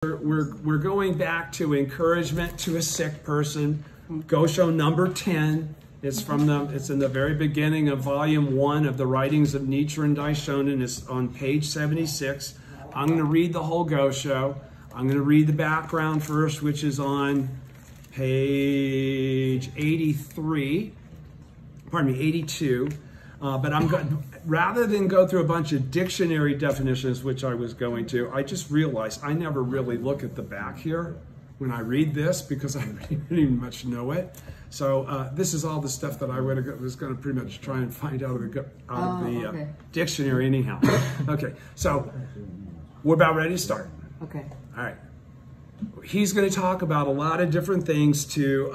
We're going back to encouragement to a sick person. Gosho number 10. It's in the very beginning of volume 1 of the writings of Nichiren Daishonin. It's on page 76. I'm going to read the whole Gosho. I'm going to read the background first, which is on page 82. But I'm going, rather than go through a bunch of dictionary definitions, which I was going to, I just realized I never really look at the back here when I read this because I didn't even much know it. So this is all the stuff that I was going to pretty much try and find out of the dictionary anyhow. Okay, so we're about ready to start. Okay. All right. He's going to talk about a lot of different things to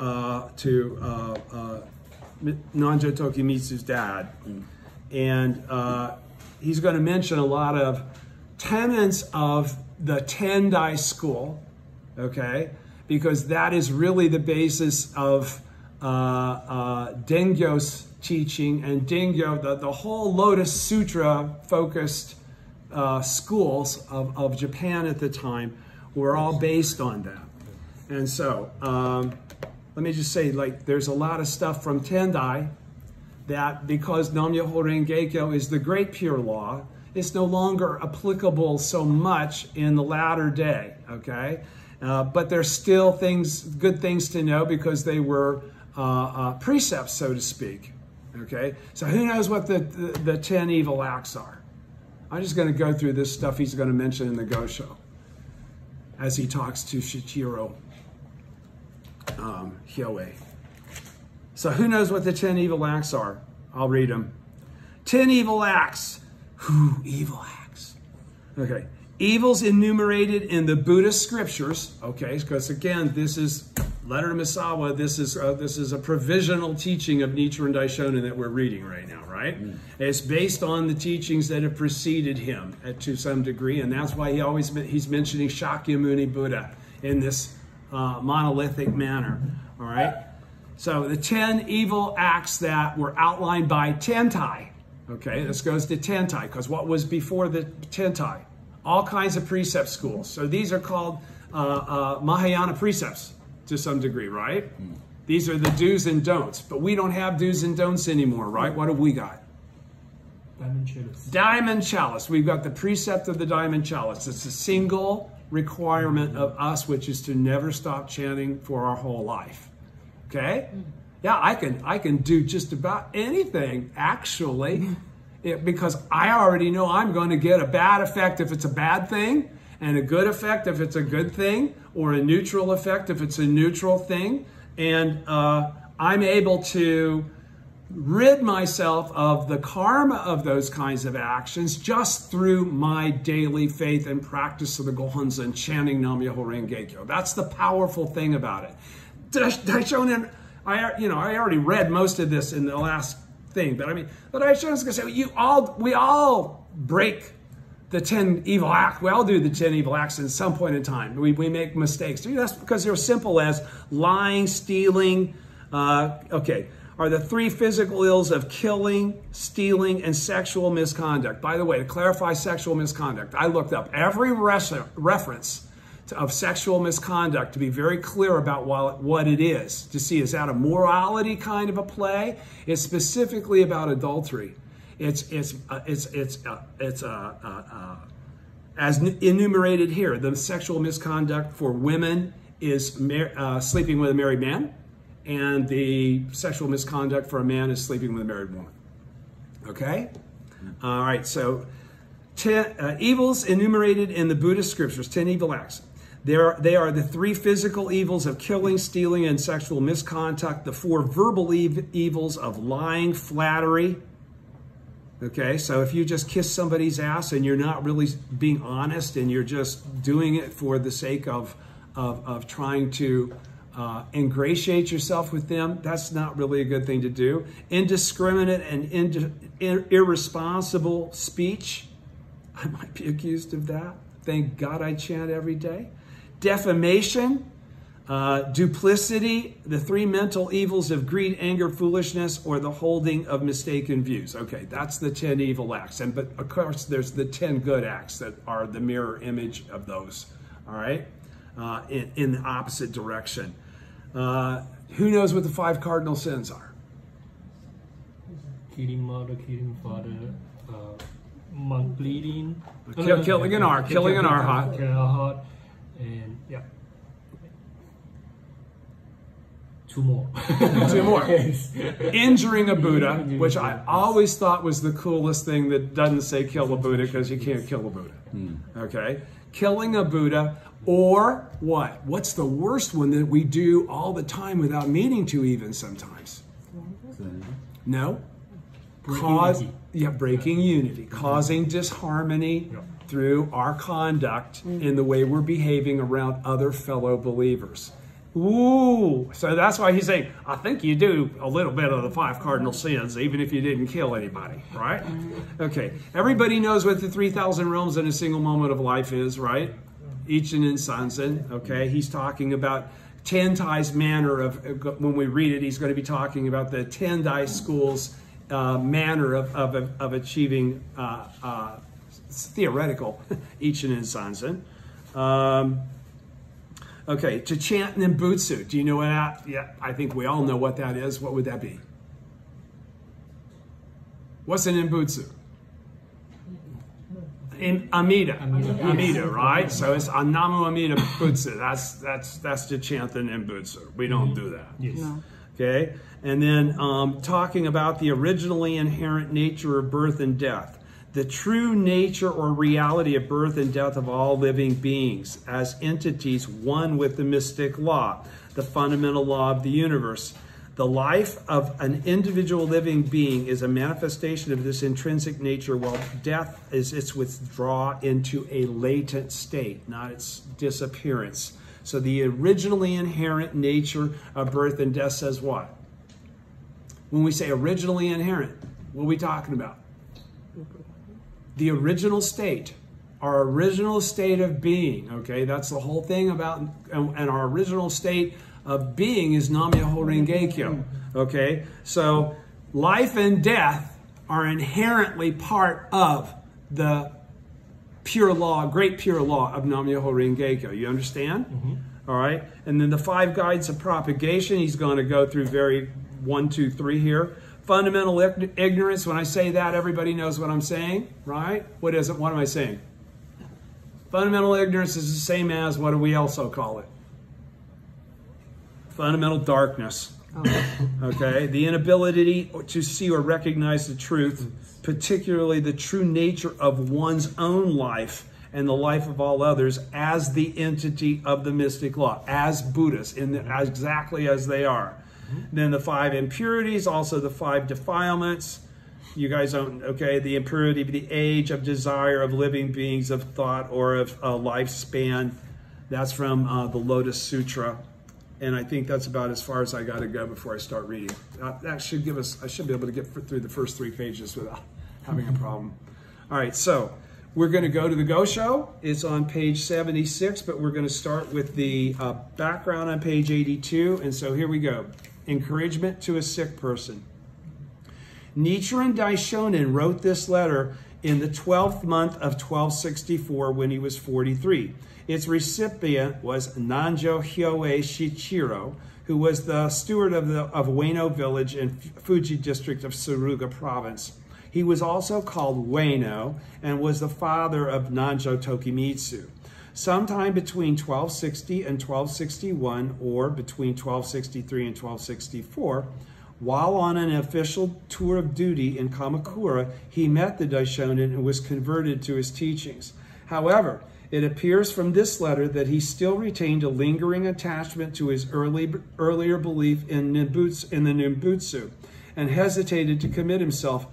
Nanjo Tokimitsu's dad. And he's going to mention a lot of tenets of the Tendai school, okay? Because that is really the basis of Dengyo's teaching, and Dengyo, the whole Lotus Sutra focused schools of Japan at the time were all based on that. And so, let me just say, like, there's a lot of stuff from Tendai that because Nam-myoho Renge-kyo is the great pure law, it's no longer applicable so much in the latter day, okay? But there's still good things to know because they were precepts, so to speak, okay? So who knows what the 10 evil acts are? I'm just going to go through this stuff he's going to mention in the Gosho as he talks to Shichiro Hyoe. So who knows what the 10 evil acts are? I'll read them. 10 evil acts. Whew, evil acts. Okay. Evils enumerated in the Buddhist scriptures. Okay, because again, this is letter to Misawa. This is a provisional teaching of Nichiren Daishonin that we're reading right now, right? It's based on the teachings that have preceded him to some degree, and that's why he's mentioning Shakyamuni Buddha in this monolithic manner. All right. So the 10 evil acts that were outlined by Tentai. Okay, this goes to Tentai, because what was before the Tentai? All kinds of precept schools. So these are called Mahayana precepts to some degree, right? These are the do's and don'ts. But we don't have do's and don'ts anymore, right? What have we got? Diamond chalice. Diamond chalice. We've got the precept of the diamond chalice. It's a single requirement of us, which is to never stop chanting for our whole life. Okay? Yeah, I can do just about anything, actually, because I already know I'm going to get a bad effect if it's a bad thing, and a good effect if it's a good thing, or a neutral effect if it's a neutral thing. And I'm able to rid myself of the karma of those kinds of actions just through my daily faith and practice of the Gohonzon and chanting Nam-myoho Renge-kyo. That's the powerful thing about it. Daishonin, I already read most of this in the last thing, but I mean, but Daishonin's going to say, we all break the 10 evil acts. We all do the 10 evil acts at some point in time. We make mistakes. That's because they're simple as lying, stealing, are the 3 physical ills of killing, stealing, and sexual misconduct. By the way, to clarify sexual misconduct, I looked up every reference of sexual misconduct to be very clear about what it is, to see, is that a morality kind of a play? It's specifically about adultery. It's as enumerated here. The sexual misconduct for women is sleeping with a married man, and the sexual misconduct for a man is sleeping with a married woman. Okay? All right, so 10 evils enumerated in the Buddhist scriptures, 10 evil acts. They are the 3 physical evils of killing, stealing, and sexual misconduct, the 4 verbal evils of lying, flattery. Okay, so if you just kiss somebody's ass and you're not really being honest and you're just doing it for the sake of trying to ingratiate yourself with them, that's not really a good thing to do. Indiscriminate and irresponsible speech. I might be accused of that. Thank God I chant every day. Defamation, duplicity, the 3 mental evils of greed, anger, foolishness, or the holding of mistaken views. Okay, that's the 10 evil acts. But of course, there's the 10 good acts that are the mirror image of those all right, in the opposite direction. Who knows what the 5 cardinal sins are? Killing mother, killing father, monk bleeding. Killing an arhat. Killing an arhat, and yeah. 2 more. 2 more. Injuring a Buddha, which I always thought was the coolest thing that doesn't say kill a Buddha, because you can't kill a Buddha. Okay? Killing a Buddha, or what? What's the worst one that we do all the time without meaning to even sometimes? No? Breaking unity. Causing disharmony through our conduct in the way we're behaving around other fellow believers. Ooh, so that's why he's saying, I think you do a little bit of the 5 cardinal sins, even if you didn't kill anybody, right? Okay, everybody knows what the 3,000 realms in a single moment of life is, right? Ichinen Sanzen, okay? He's talking about Tendai's manner of, when we read it, he's going to be talking about the Tendai school's manner of achieving theoretical Ichinen Sanzen. Okay, to chant Nimbutsu. Do you know what that? Yeah, I think we all know what that is. What would that be? What's an Nimbutsu? Amida, right? So it's Anamu Amida Butsu. That's to chant the Nimbutsu. We don't do that. Yes. No. Okay, and then talking about the originally inherent nature of birth and death. The true nature or reality of birth and death of all living beings as entities one with the mystic law, the fundamental law of the universe. The life of an individual living being is a manifestation of this intrinsic nature, while death is its withdrawal into a latent state, not its disappearance. So the originally inherent nature of birth and death says what? When we say originally inherent, what are we talking about? The original state, our original state of being, okay? That's the whole thing about, and our original state of being is Nam-myoho Renge-kyo, okay? So life and death are inherently part of the pure law, great pure law of Nam-myoho Renge-kyo. You understand? All right? And then the 5 guides of propagation, he's going to go through 1, 2, 3 here. Fundamental ignorance, when I say that, everybody knows what I'm saying, right? What is it? What am I saying? Fundamental ignorance is the same as, what do we also call it? Fundamental darkness. Okay? The inability to see or recognize the truth, particularly the true nature of one's own life and the life of all others as the entity of the mystic law, as Buddhas, exactly as they are. Then the 5 impurities, also the 5 defilements. You guys don't, okay? The impurity of the age, of desire, of living beings, of thought, or of lifespan. That's from the Lotus Sutra. And I think that's about as far as I got to go before I start reading. That should give us, I should be able to get through the first 3 pages without having a problem. All right, so we're going to go to the Go Show. It's on page 76, but we're going to start with the background on page 82. And so here we go. Encouragement to a sick person. Nichiren Daishonin wrote this letter in the 12th month of 1264 when he was 43. Its recipient was Nanjo Hyoe Shichiro, who was the steward of Ueno village in Fuji district of Suruga province. He was also called Ueno and was the father of Nanjo Tokimitsu. Sometime between 1260 and 1261, or between 1263 and 1264, while on an official tour of duty in Kamakura, he met the Daishonin and was converted to his teachings. However, it appears from this letter that he still retained a lingering attachment to his earlier belief in the Nimbutsu and hesitated to commit himself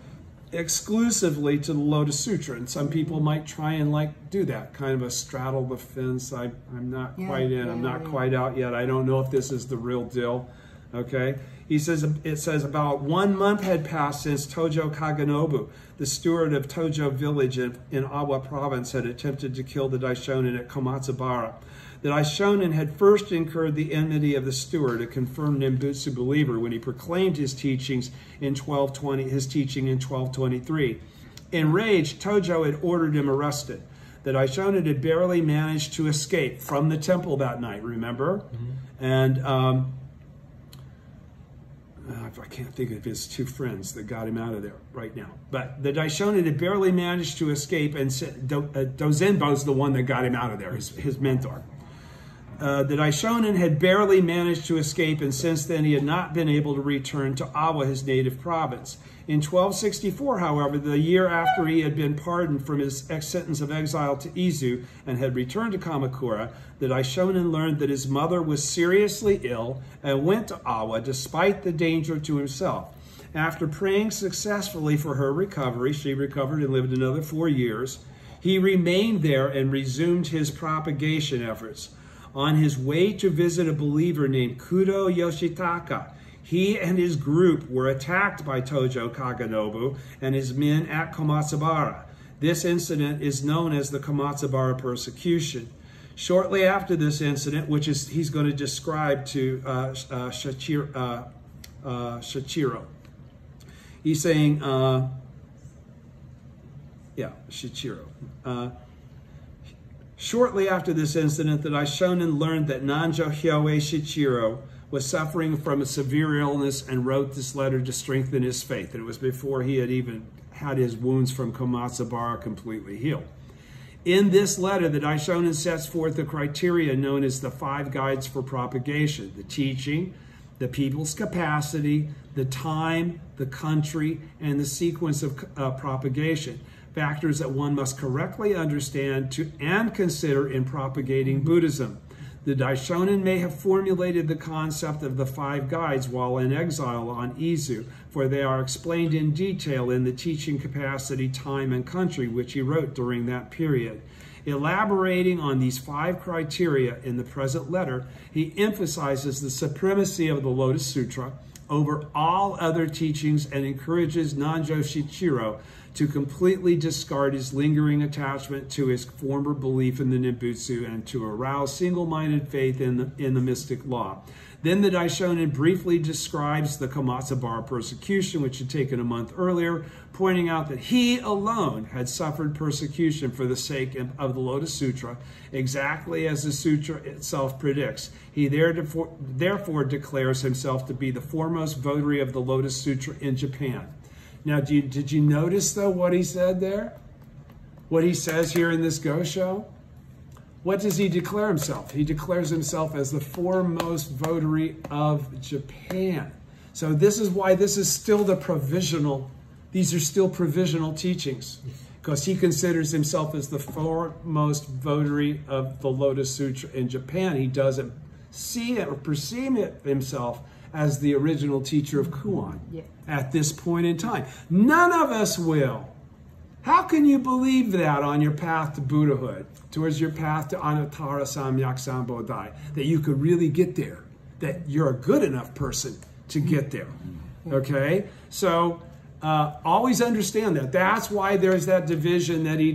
exclusively to the Lotus Sutra. And some people might try and do that, kind of a straddle the fence. I'm not quite in, I'm not quite out yet. I don't know if this is the real deal. Okay. He says, it says about 1 month had passed since Tojo Kaganobu, the steward of Tojo village in Awa province, had attempted to kill the Daishonin at Komatsubara. The Daishonin had first incurred the enmity of the steward, a confirmed Nimbutsu believer, when he proclaimed his teachings in 1223. Enraged, Tojo had ordered him arrested. that Daishonin had barely managed to escape from the temple that night, remember? Mm-hmm. And I can't think of his two friends that got him out of there right now. But the Daishonin had barely managed to escape, and Dozenbo's the one that got him out of there, his mentor. The Daishonin had barely managed to escape, and since then he had not been able to return to Awa, his native province. In 1264, however, the year after he had been pardoned from his sentence of exile to Izu and had returned to Kamakura, the Daishonin learned that his mother was seriously ill and went to Awa despite the danger to himself. After praying successfully for her recovery, she recovered and lived another 4 years. He remained there and resumed his propagation efforts. On his way to visit a believer named Kudo Yoshitaka, he and his group were attacked by Tojo Kaganobu and his men at Komatsubara. This incident is known as the Komatsubara persecution. Shortly after this incident, which is he's going to describe to Shichiro, he's saying, Shichiro. Shortly after this incident, the Daishonin learned that Nanjo Hyoe Shichiro was suffering from a severe illness and wrote this letter to strengthen his faith. And it was before he had even had his wounds from Komatsubara completely healed. In this letter, the Daishonin sets forth the criteria known as the 5 guides for propagation: the teaching, the people's capacity, the time, the country, and the sequence of propagation. Factors that one must correctly understand and consider in propagating Buddhism. The Daishonin may have formulated the concept of the 5 guides while in exile on Izu, for they are explained in detail in the teaching capacity, time, and country, which he wrote during that period. Elaborating on these 5 criteria in the present letter, he emphasizes the supremacy of the Lotus Sutra over all other teachings and encourages Nanjo Shichiro to completely discard his lingering attachment to his former belief in the Nimbutsu and to arouse single-minded faith in the mystic law. Then the Daishonin briefly describes the Komatsubara persecution, which had taken a month earlier, pointing out that he alone had suffered persecution for the sake of the Lotus Sutra, exactly as the sutra itself predicts. He therefore declares himself to be the foremost votary of the Lotus Sutra in Japan. Now, did you notice, though, what he said there? What he says here in this Gosho? What does he declare himself? He declares himself as the foremost votary of Japan. So this is why this is still the provisional, these are still provisional teachings, because he considers himself as the foremost votary of the Lotus Sutra in Japan. He doesn't see it or perceive it himself as the original teacher of Kuan at this point in time. None of us will. How can you believe that on your path to Buddhahood, towards your path to Anuttara Samyak Sambodhi, that you could really get there, that you're a good enough person to get there? Okay? So always understand that. That's why there's that division that he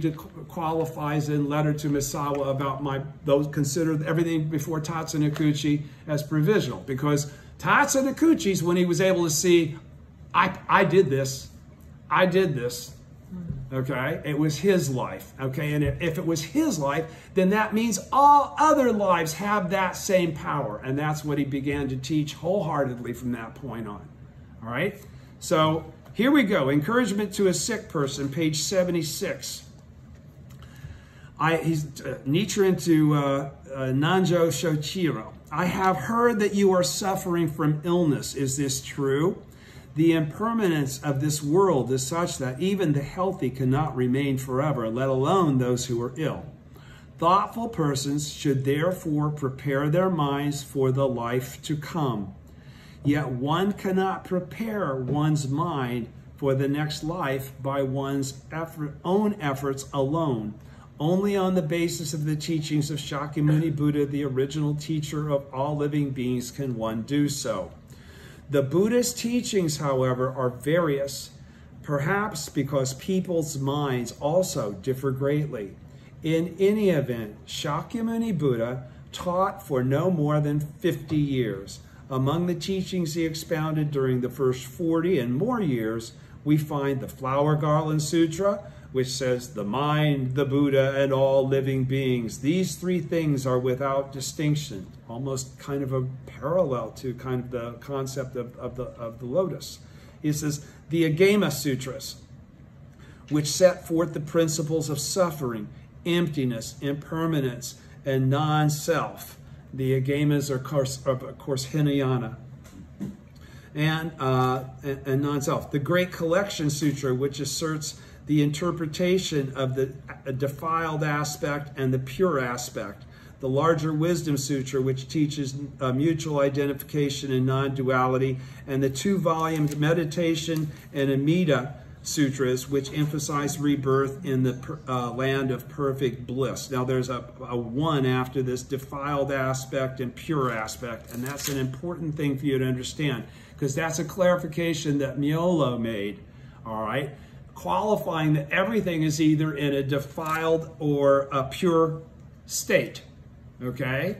qualifies in letter to Misawa about those consider everything before Tatsunokuchi as provisional, because Tatsunokuchi's, when he was able to see, I did this, okay? It was his life, okay? And if it was his life, then that means all other lives have that same power. And that's what he began to teach wholeheartedly from that point on, all right? So here we go. Encouragement to a sick person, page 76. He's Nichiren to Nanjo Shoichiro. I have heard that you are suffering from illness. Is this true? The impermanence of this world is such that even the healthy cannot remain forever, let alone those who are ill. Thoughtful persons should therefore prepare their minds for the life to come. Yet one cannot prepare one's mind for the next life by one's own efforts alone. Only on the basis of the teachings of Shakyamuni Buddha, the original teacher of all living beings, can one do so. The Buddhist teachings, however, are various, perhaps because people's minds also differ greatly. In any event, Shakyamuni Buddha taught for no more than 50 years. Among the teachings he expounded during the first 40 and more years, we find the Flower Garland Sutra, which says the mind, the Buddha, and all living beings. These three things are without distinction, almost kind of a parallel to kind of the concept of the lotus. He says the Agama Sutras, which set forth the principles of suffering, emptiness, impermanence, and non-self. The Agamas are, of course, Hinayana. And non-self. The Great Collection Sutra, which asserts the interpretation of the defiled aspect and the pure aspect. The Larger Wisdom Sutra, which teaches mutual identification and non-duality. And the 2-volume Meditation and Amida Sutras, which emphasize rebirth in the land of perfect bliss. Now there's a one after this, defiled aspect and pure aspect, and that's an important thing for you to understand, because that's a clarification that Miolo made, all right, qualifying that everything is either in a defiled or a pure state, okay?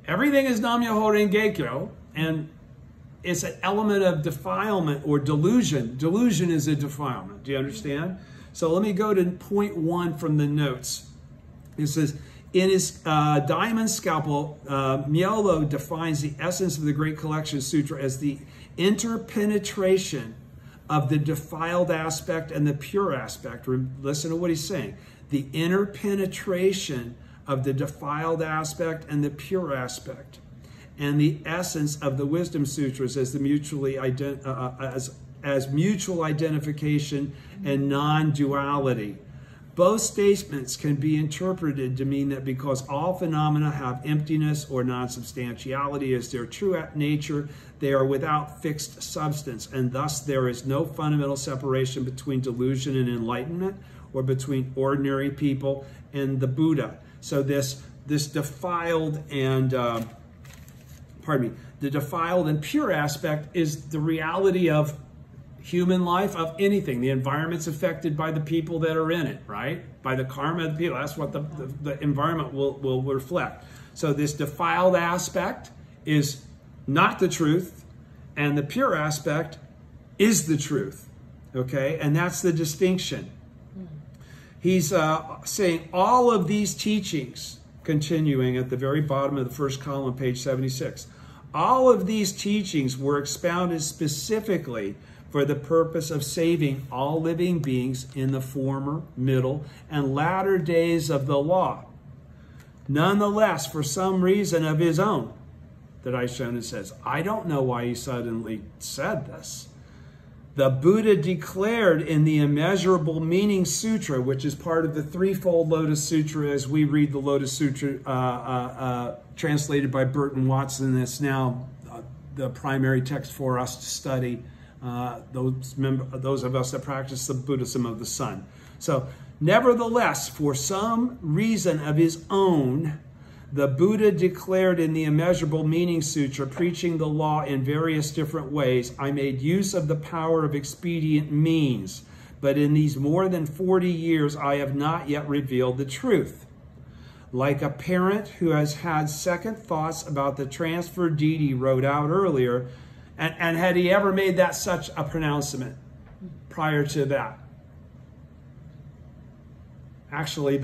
Everything is Nam-myoho Renge-kyo, and it's an element of defilement or delusion. Delusion is a defilement. Do you understand? So let me go to point 1 from the notes. It says, in his Diamond Scalpel, Miolo defines the essence of the Great Collection Sutra as the interpenetration of the defiled aspect and the pure aspect. Listen to what he's saying. The interpenetration of the defiled aspect and the pure aspect. And the essence of the Wisdom Sutras as the mutually as mutual identification and non-duality. Both statements can be interpreted to mean that because all phenomena have emptiness or non-substantiality as their true nature, they are without fixed substance, and thus there is no fundamental separation between delusion and enlightenment, or between ordinary people and the Buddha. So this defiled and the defiled and pure aspect is the reality of human life, of anything. The environment's affected by the people that are in it, right? By the karma of the people. That's what the environment will reflect. So this defiled aspect is not the truth, and the pure aspect is the truth, okay? And that's the distinction. He's saying all of these teachings, continuing at the very bottom of the first column, page 76, all of these teachings were expounded specifically for the purpose of saving all living beings in the former, middle, and latter days of the law. Nonetheless, for some reason of his own, that Daishonin says, I don't know why he suddenly said this. The Buddha declared in the Immeasurable Meaning Sutra, which is part of the threefold Lotus Sutra as we read the Lotus Sutra translated by Burton Watson. It's now the primary text for us to study, those of us that practice the Buddhism of the Sun. So, nevertheless, for some reason of his own, the Buddha declared in the Immeasurable Meaning Sutra, preaching the law in various different ways, I made use of the power of expedient means, but in these more than 40 years, I have not yet revealed the truth. Like a parent who has had second thoughts about the transfer deed he wrote out earlier, and had he ever made that such a pronouncement prior to that? Actually,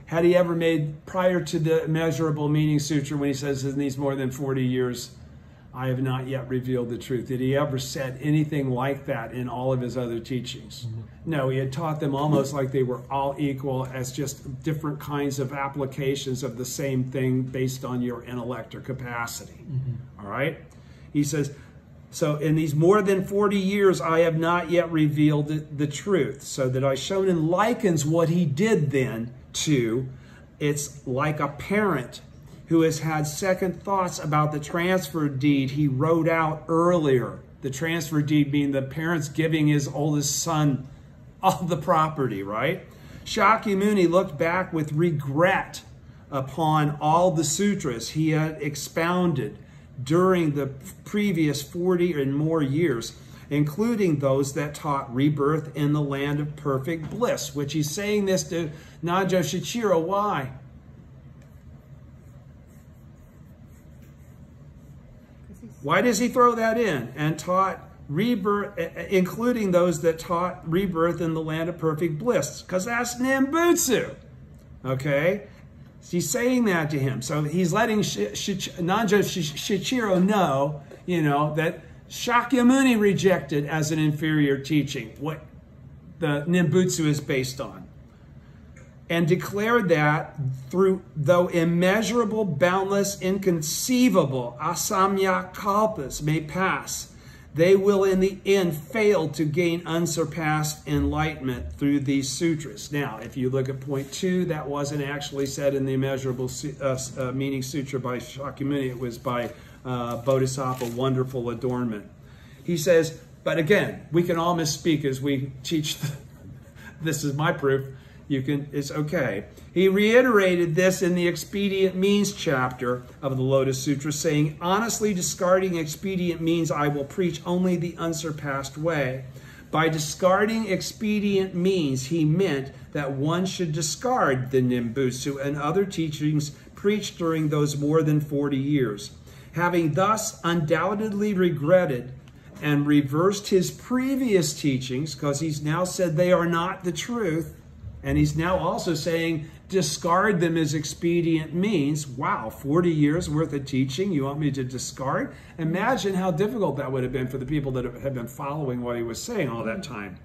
had he ever made, prior to the Immeasurable Meaning Sutra, when he says in these more than 40 years, I have not yet revealed the truth, did he ever said anything like that in all of his other teachings? No, he had taught them almost like they were all equal, as just different kinds of applications of the same thing based on your intellect or capacity. All right? He says, so in these more than 40 years, I have not yet revealed the truth. So that Daishonin likens what he did then to, it's like a parent who has had second thoughts about the transfer deed he wrote out earlier. The transfer deed being the parents giving his oldest son all the property, right? Shakyamuni looked back with regret upon all the sutras he had expounded during the previous 40 and more years, including those that taught rebirth in the land of perfect bliss, which he's saying this to Najo Shichiro. Why? Why does he throw that in? And taught rebirth, including those that taught rebirth in the land of perfect bliss, because that's Nimbutsu. Okay? He's saying that to him. So he's letting Nanjo Shichiro know, that Shakyamuni rejected as an inferior teaching what the Nimbutsu is based on. And declared that though immeasurable, boundless, inconceivable asamya kalpas may pass, they will in the end fail to gain unsurpassed enlightenment through these sutras. Now, if you look at point 2, that wasn't actually said in the Immeasurable Meaning Sutra by Shakyamuni. It was by Bodhisattva, Wonderful Adornment. He says, but again, we can all misspeak as we teach. This is my proof. It's okay. He reiterated this in the Expedient Means chapter of the Lotus Sutra, saying, honestly discarding expedient means, I will preach only the unsurpassed way. By discarding expedient means, he meant that one should discard the Nimbutsu and other teachings preached during those more than 40 years. Having thus undoubtedly regretted and reversed his previous teachings, because he's now said they are not the truth, and he's now also saying, discard them as expedient means. Wow, 40 years worth of teaching, you want me to discard? Imagine how difficult that would have been for the people that have been following what he was saying all that time.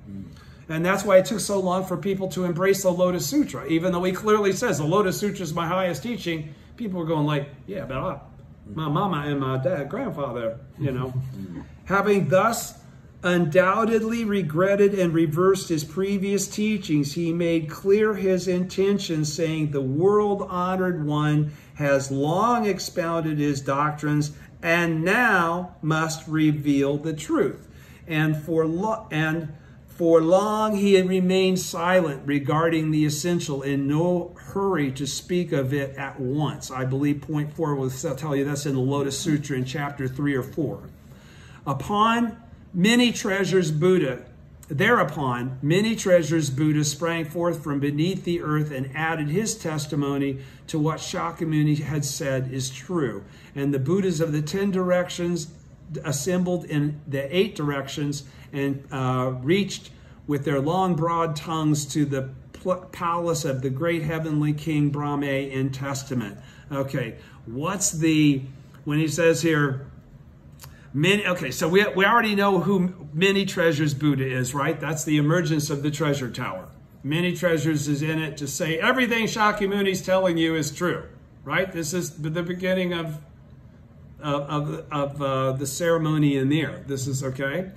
And that's why it took so long for people to embrace the Lotus Sutra. Even though he clearly says, the Lotus Sutra is my highest teaching, people were going like, yeah, but my mama and my grandfather, Having thus undoubtedly regretted and reversed his previous teachings, he made clear his intention, saying, the world-honored one has long expounded his doctrines and now must reveal the truth. And for long he had remained silent regarding the essential, in no hurry to speak of it at once. I believe point 4 will tell you that's in the Lotus Sutra in chapter 3 or 4. Thereupon, many treasures Buddha sprang forth from beneath the earth and added his testimony to what Shakyamuni had said is true. And the Buddhas of the 10 directions assembled in the 8 directions and reached with their long, broad tongues to the palace of the great heavenly King Brahma in testament. Okay, when he says here, okay, so we already know who Many Treasures Buddha is, right? That's the emergence of the treasure tower. Many Treasures is in it to say everything Shakyamuni's telling you is true, right? This is the beginning of the ceremony in there. This is okay.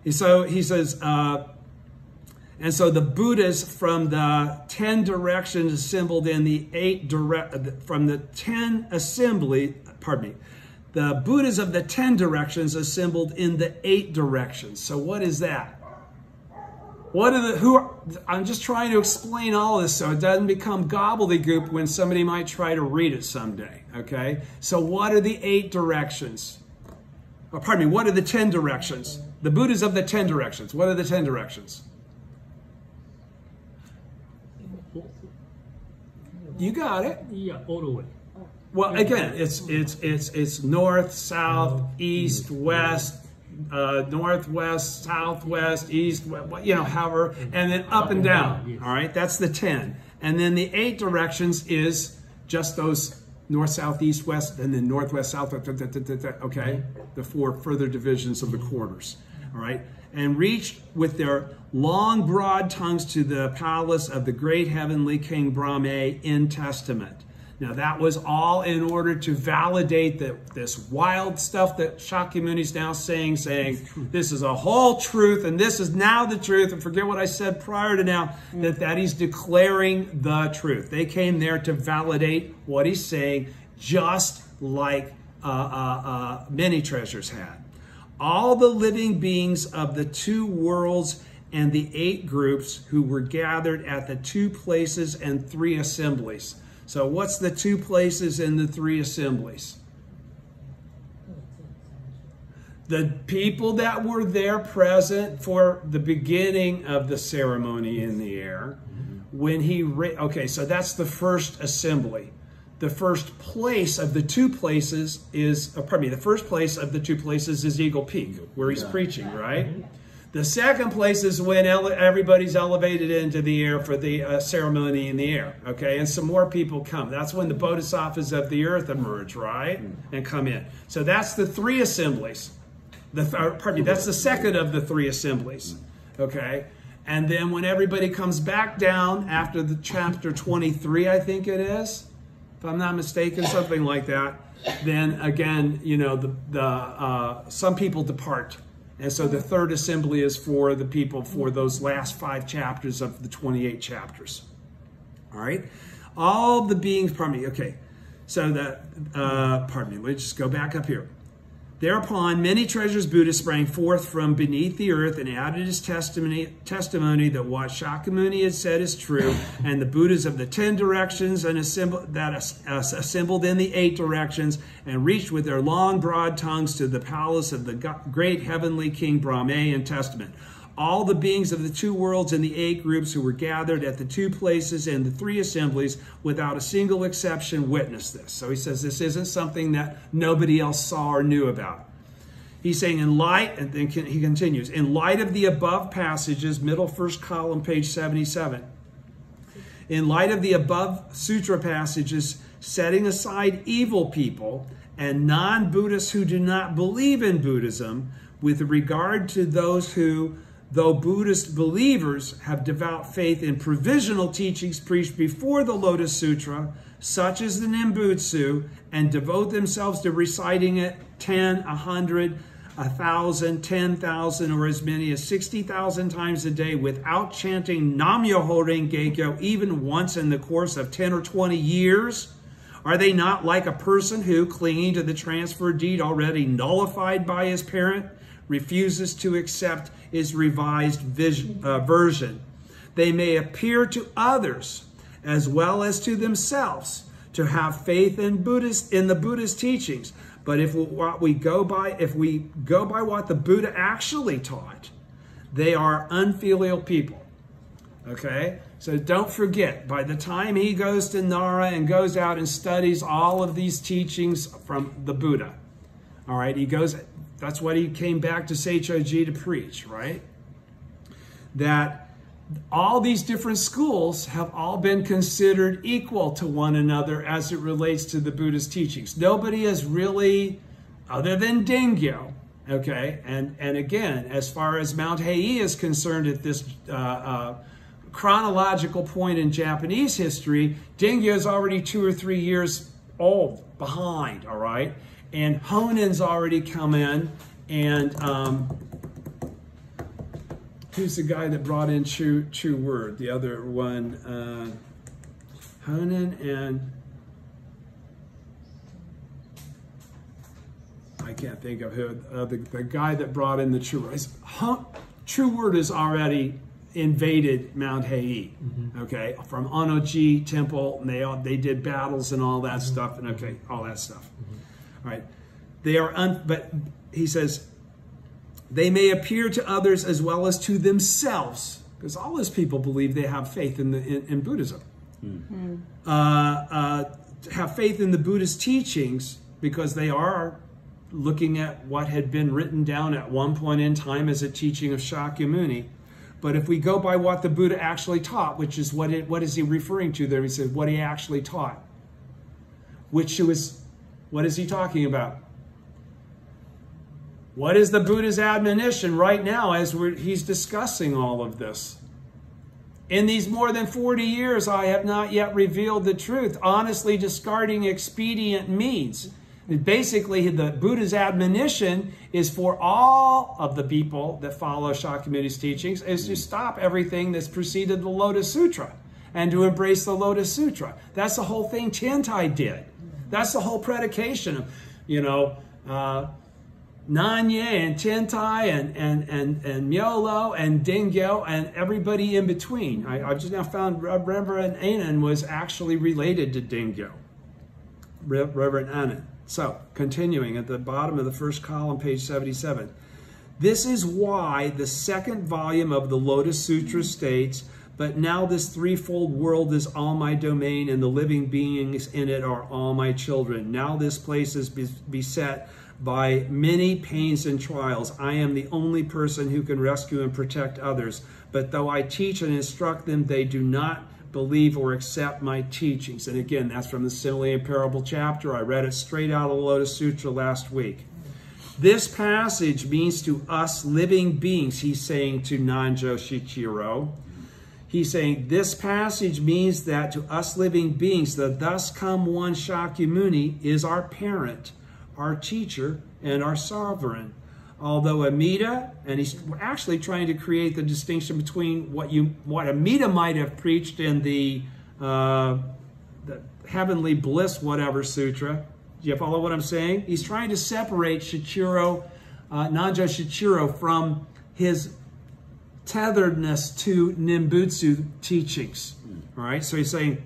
So he says, and so the Buddhas from the 10 directions assembled in the 8 from the 10 assembly, pardon me. The Buddhas of the 10 directions assembled in the 8 directions. So what is that? I'm just trying to explain all this so it doesn't become gobbledygook when somebody might try to read it someday, okay? So what are the 8 directions? Oh, pardon me, what are the 10 directions? The Buddhas of the 10 directions. What are the 10 directions? You got it. Yeah, all the way. Well, again, it's north, south, east, west, northwest, southwest, east, however, and then up and down. All right, that's the 10. And then the 8 directions is just those north, south, east, west, and then northwest, southwest, okay? The 4 further divisions of the quarters, all right? And reached with their long, broad tongues to the palace of the great heavenly King Brahma in testament. Now, that was all in order to validate this wild stuff that Shakyamuni's now saying this is a whole truth, and this is now the truth, and forget what I said prior to now, that he's declaring the truth. They came there to validate what he's saying, just like Many Treasures had. All the living beings of the 2 worlds and the 8 groups who were gathered at the 2 places and 3 assemblies. So what's the 2 places and the 3 assemblies? The people that were there present for the beginning of the ceremony in the air. When he, okay, so that's the first assembly. the first place of the two places is, the first place of the two places is Eagle Peak, where he's preaching, right? The second place is when everybody's elevated into the air for the ceremony in the air, okay? And some more people come. That's when the bodhisattvas of the earth emerge, right? And come in. So that's the three assemblies. That's the second of the three assemblies, okay? And then when everybody comes back down after the chapter 23, I think it is, if I'm not mistaken, something like that, then again, you know, some people depart. And so the third assembly is for the people for those last 5 chapters of the 28 chapters. All right? All the beings, okay. So that, let's just go back up here. Thereupon, many treasures Buddha sprang forth from beneath the earth and added his testimony that what Shakyamuni had said is true, and the Buddhas of the 10 directions and assembled in the 8 directions and reached with their long, broad tongues to the palace of the great heavenly King Brahma in testament. All the beings of the 2 worlds and the 8 groups who were gathered at the 2 places and the 3 assemblies, without a single exception, witnessed this. So he says this isn't something that nobody else saw or knew about. He's saying in light, and then he continues, in light of the above passages, middle first column, page 77, in light of the above sutra passages, setting aside evil people and non-Buddhists who do not believe in Buddhism, with regard to those who, though Buddhist believers, have devout faith in provisional teachings preached before the Lotus Sutra, such as the Nimbutsu, and devote themselves to reciting it 10, 100, 1,000, 10,000, or as many as 60,000 times a day without chanting Nam-myoho Renge-kyo even once in the course of 10 or 20 years? Are they not like a person who, clinging to the transfer deed already nullified by his parent, refuses to accept his revised version? They may appear to others as well as to themselves to have faith in the Buddhist teachings, but if we go by what the Buddha actually taught, they are unfilial people. Okay, so don't forget, by the time he goes to Nara and goes out and studies all of these teachings from the Buddha, all right, that's what he came back to Seichoji to preach, right? That all these different schools have all been considered equal to one another as it relates to the Buddhist teachings. Nobody is really, other than Dengyo, okay? And again, as far as Mount Hei is concerned at this chronological point in Japanese history, Dengyo is already 2 or 3 years old, behind, all right? And Honen's already come in, and who's the guy that brought in True Word? The other one, Honen and I can't think of who, the guy that brought in the True Word. True Word has already invaded Mount Hei, okay, from Onoji Temple, and they did battles and all that stuff, and okay, all that stuff. All right, they are, but he says, they may appear to others as well as to themselves, because all those people believe they have faith in Buddhism. Have faith in the Buddhist teachings because they are looking at what had been written down at one point in time as a teaching of Shakyamuni. But if we go by what the Buddha actually taught, which is what is he referring to there? He said what he actually taught, which was, what is he talking about? What is the Buddha's admonition right now as he's discussing all of this? In these more than 40 years, I have not yet revealed the truth, honestly discarding expedient means. Basically, the Buddha's admonition is for all of the people that follow Shakyamuni's teachings is to stop everything that's preceded the Lotus Sutra and to embrace the Lotus Sutra. That's the whole thing Tentai did. That's the whole predication of, Nanye and Tentai and Myolo and Dengyo and everybody in between. I've just now found Reverend Anan was actually related to Dengyo. Reverend Anan. So, continuing at the bottom of the first column, page 77. This is why the second volume of the Lotus Sutra states, But now this threefold world is all my domain, and the living beings in it are all my children. Now this place is beset by many pains and trials. I am the only person who can rescue and protect others. But though I teach and instruct them, they do not believe or accept my teachings. And again, that's from the Simile and Parable chapter. I read it straight out of the Lotus Sutra last week. This passage means to us living beings, he's saying to Nanjo Shichiro, he's saying this passage means that to us living beings, the thus come one Shakyamuni is our parent, our teacher, and our sovereign. Although Amida, and he's actually trying to create the distinction between what Amida might have preached in the Heavenly Bliss whatever sutra. Do you follow what I'm saying? He's trying to separate Nanjo Shichiro from his tetheredness to Nimbutsu teachings. All right, so he's saying,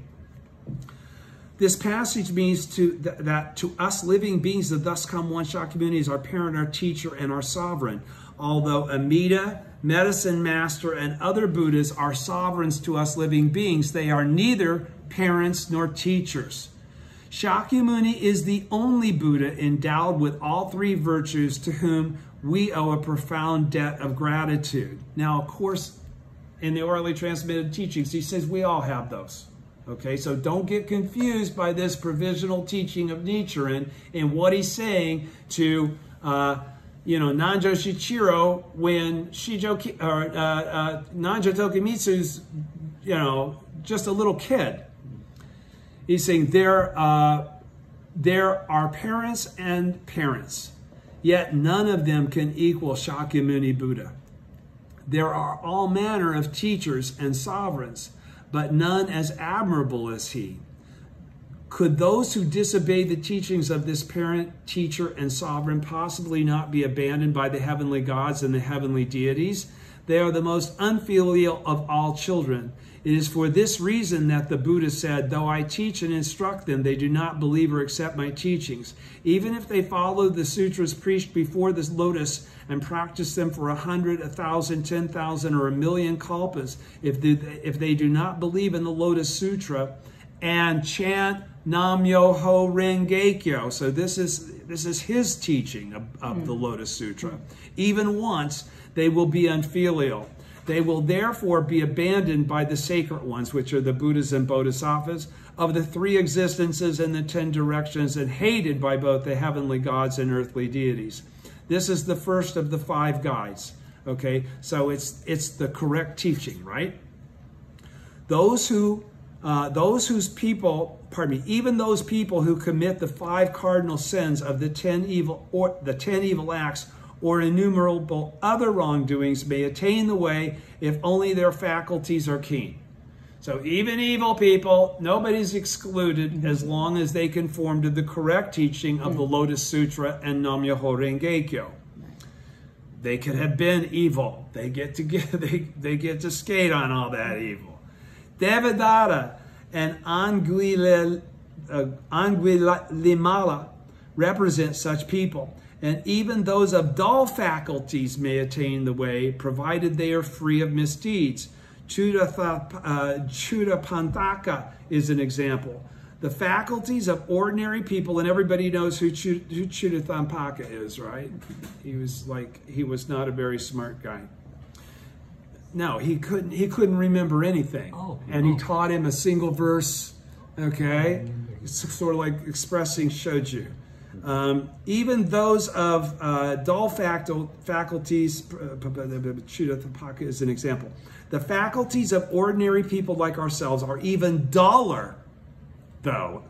this passage means that to us living beings, the thus come one Shakyamuni is our parent, our teacher, and our sovereign. Although Amida, Medicine Master, and other Buddhas are sovereigns to us living beings, they are neither parents nor teachers. Shakyamuni is the only Buddha endowed with all three virtues to whom we owe a profound debt of gratitude. Now, of course, in the orally transmitted teachings, he says we all have those. Okay, so don't get confused by this provisional teaching of Nichiren and what he's saying to, Nanjo Shichiro when Nanjo Tokimitsu's, just a little kid. He's saying there are parents and parents, yet none of them can equal Shakyamuni Buddha. There are all manner of teachers and sovereigns, but none as admirable as he. Could those who disobey the teachings of this parent, teacher, and sovereign possibly not be abandoned by the heavenly gods and the heavenly deities? They are the most unfilial of all children. It is for this reason that the Buddha said, though I teach and instruct them, they do not believe or accept my teachings. Even if they follow the sutras preached before this lotus and practice them for 100, 1,000, 10,000, or 1,000,000 kalpas, if they do not believe in the Lotus Sutra and chant Nam Myoho Renge Kyo, so this is his teaching of the Lotus Sutra, even once, they will be unfilial. They will therefore be abandoned by the sacred ones, which are the Buddhas and Bodhisattvas, of the three existences and the 10 directions, and hated by both the heavenly gods and earthly deities. This is the first of the 5 guides. Okay, so it's the correct teaching, right? Even those people who commit the 5 cardinal sins of the 10 evil acts or innumerable other wrongdoings may attain the way if only their faculties are keen. So even evil people, nobody's excluded as long as they conform to the correct teaching of the Lotus Sutra and Nam Myoho Renge Kyo. They could have been evil. They get to skate on all that evil. Devadatta and Anguillimala represent such people. And even those of dull faculties may attain the way, provided they are free of misdeeds. Chudapantaka is an example. The faculties of ordinary people, and everybody knows who Chudapantaka is, right? He was not a very smart guy. No, he couldn't remember anything. And he taught him a single verse, okay? It's sort of like expressing shoju. Even those of dull faculties, Chudapantaka is an example. The faculties of ordinary people like ourselves are even duller, though,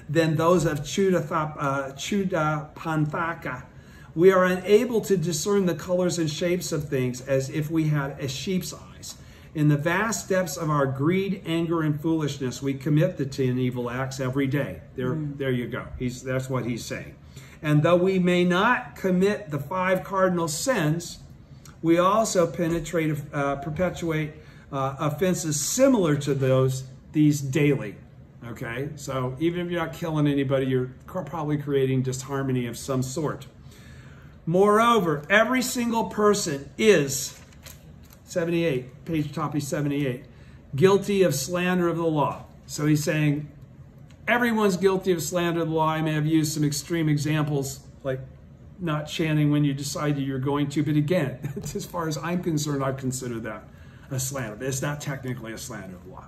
than those of Chudapantaka. We are unable to discern the colors and shapes of things as if we had a sheep's eyes. In the vast depths of our greed, anger, and foolishness, we commit the 10 evil acts every day. There you go. That's what he's saying. And though we may not commit the 5 cardinal sins, we also perpetuate offenses similar to these daily. Okay? So even if you're not killing anybody, you're probably creating disharmony of some sort. Moreover, every single person is, 78, page copy 78, guilty of slander of the law. So he's saying everyone's guilty of slander of the law. I may have used some extreme examples like not chanting when you decided you're going to, but again, as far as I'm concerned, I consider that a slander. But it's not technically a slander of the law.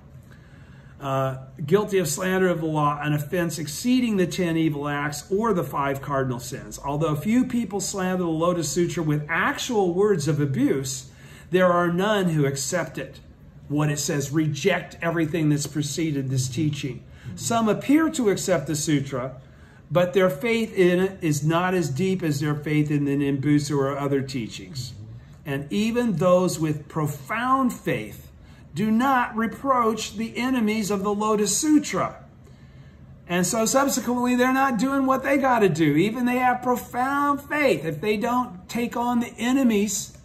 Guilty of slander of the law, an offense exceeding the 10 evil acts or the 5 cardinal sins. Although few people slander the Lotus Sutra with actual words of abuse, there are none who accept it. What it says, reject everything that's preceded this teaching. Some appear to accept the sutra, but their faith in it is not as deep as their faith in the Nimbusa or other teachings. And even those with profound faith do not reproach the enemies of the Lotus Sutra. And so subsequently, they're not doing what they got to do. Even they have profound faith. If they don't take on the enemies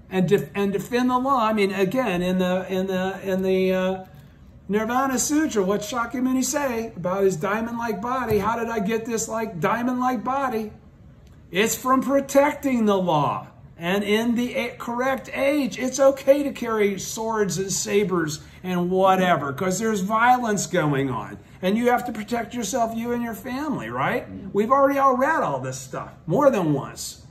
and defend the law, I mean, again, in the Nirvana Sutra, what Shakyamuni say about his diamond-like body? How did I get this like diamond-like body? It's from protecting the law. And in the correct age, it's okay to carry swords and sabers and whatever, because there's violence going on. And you have to protect yourself, you and your family, right? We've already all read all this stuff more than once.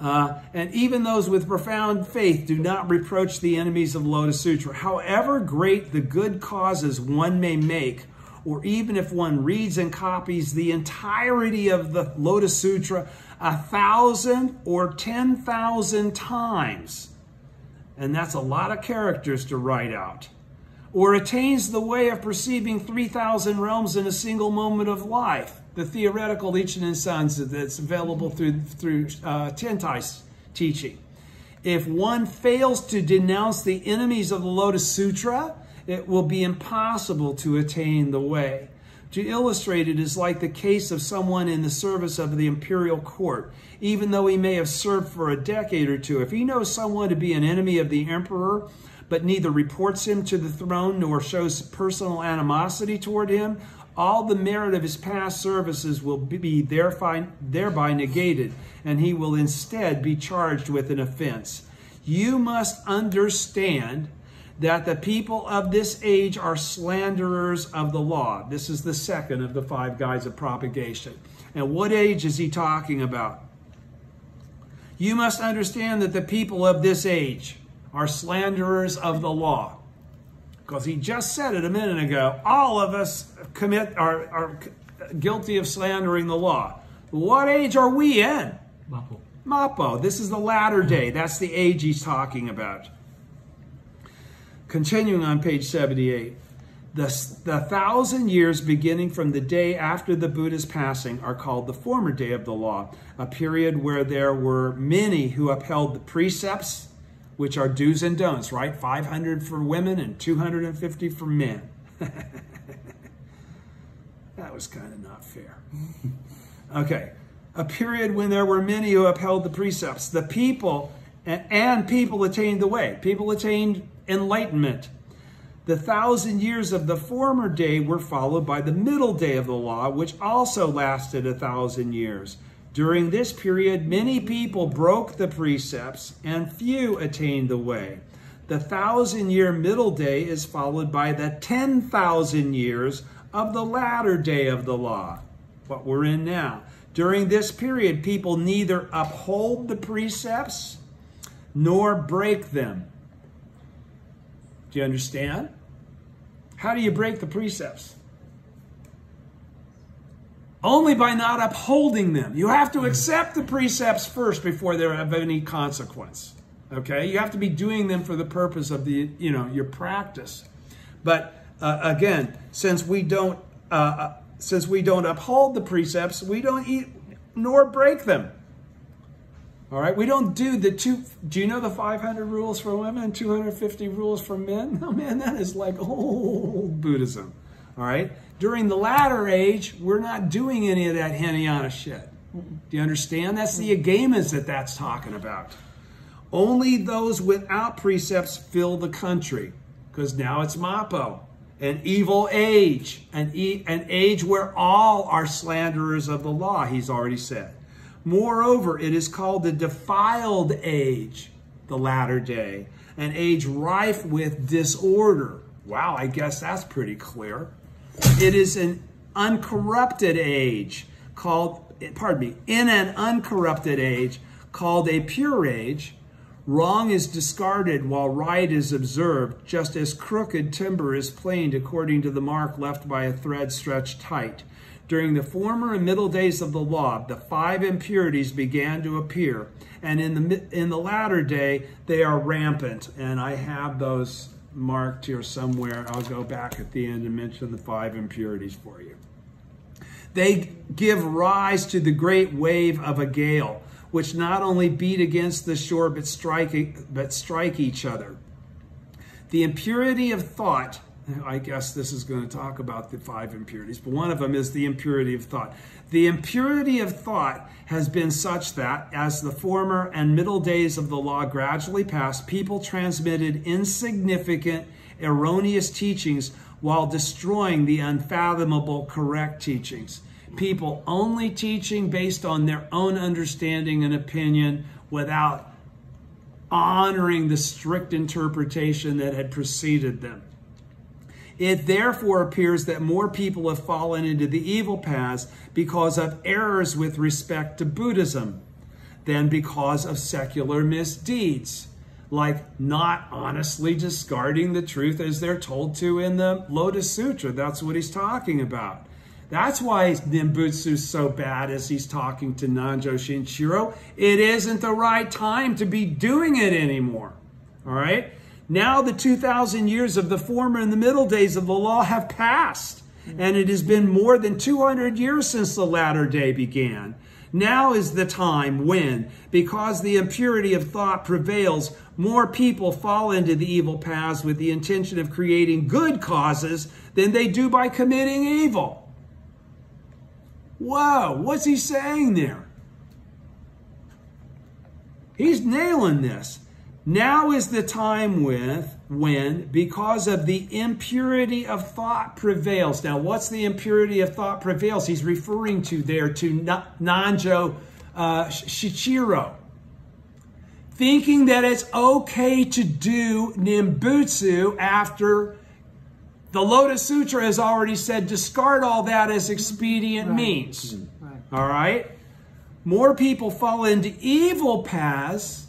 And even those with profound faith do not reproach the enemies of the Lotus Sutra. However great the good causes one may make, or even if one reads and copies the entirety of the Lotus Sutra 1,000 or 10,000 times, and that's a lot of characters to write out, or attains the way of perceiving 3,000 realms in a single moment of life, the theoretical Ichinen Sons that's available through Tentai's teaching. If one fails to denounce the enemies of the Lotus Sutra, it will be impossible to attain the way. To illustrate it is like the case of someone in the service of the imperial court. Even though he may have served for a decade or two, if he knows someone to be an enemy of the emperor, but neither reports him to the throne nor shows personal animosity toward him, all the merit of his past services will be thereby negated, and he will instead be charged with an offense. You must understand that the people of this age are slanderers of the law. This is the second of the 5 guides of propagation. And what age is he talking about? You must understand that the people of this age are slanderers of the law. Because he just said it a minute ago, all of us are guilty of slandering the law. What age are we in? Mapo. Mapo. This is the latter day. That's the age he's talking about. Continuing on page 78. The 1,000 years beginning from the day after the Buddha's passing are called the former day of the law, a period where there were many who upheld the precepts, which are do's and don'ts, right? 500 for women and 250 for men. That was kind of not fair. Okay. A period when there were many who upheld the precepts. The people, and people attained the way. People attained enlightenment. The 1,000 years of the former day were followed by the middle day of the law, which also lasted 1,000 years. During this period, many people broke the precepts and few attained the way. The 1,000-year middle day is followed by the 10,000 years of the latter day of the law, what we're in now. During this period, people neither uphold the precepts nor break them. Do you understand? How do you break the precepts? Only by not upholding them. You have to accept the precepts first before they have any consequence. Okay? You have to be doing them for the purpose of your practice. But again, since we don't uphold the precepts, we don't eat nor break them. All right? We don't do do you know the 500 rules for women and 250 rules for men? Oh man, that is like old Buddhism. All right? During the latter age, we're not doing any of that Hinayana shit. Do you understand? That's the agamas that's talking about. Only those without precepts fill the country, because now it's Mapo, an evil age, an age where all are slanderers of the law, he's already said. Moreover, it is called the defiled age. the latter day, an age rife with disorder. Wow, I guess that's pretty clear. It is an uncorrupted age called, in an uncorrupted age called a pure age, wrong is discarded while right is observed, just as crooked timber is planed according to the mark left by a thread stretched tight. During the former and middle days of the law, the 5 impurities began to appear, and in the latter day, they are rampant. And I have those marked here somewhere. I'll go back at the end and mention the 5 impurities for you. They give rise to the great wave of a gale, which not only beat against the shore, but strike each other. The impurity of thought, I guess this is going to talk about the 5 impurities, but one of them is the impurity of thought. The impurity of thought has been such that, as the former and middle days of the law gradually passed, people transmitted insignificant, erroneous teachings while destroying the unfathomable correct teachings. People only teaching based on their own understanding and opinion without honoring the strict interpretation that had preceded them. It therefore appears that more people have fallen into the evil paths because of errors with respect to Buddhism than because of secular misdeeds, like not honestly discarding the truth as they're told to in the Lotus Sutra. That's what he's talking about. That's why Nimbutsu's so bad as he's talking to Nanjo Shinshiro. It isn't the right time to be doing it anymore. All right? Now the 2,000 years of the former and the middle days of the law have passed, and it has been more than 200 years since the latter day began. Now is the time when, because the impurity of thought prevails, more people fall into the evil paths with the intention of creating good causes than they do by committing evil. Whoa, what's he saying there? He's nailing this. Now is the time when, because of the impurity of thought prevails. Now, what's the impurity of thought prevails? He's referring to there to Nanjo Shichiro. Thinking that it's okay to do Nimbutsu after the Lotus Sutra has already said discard all that as expedient means. Right. All right? More people fall into evil paths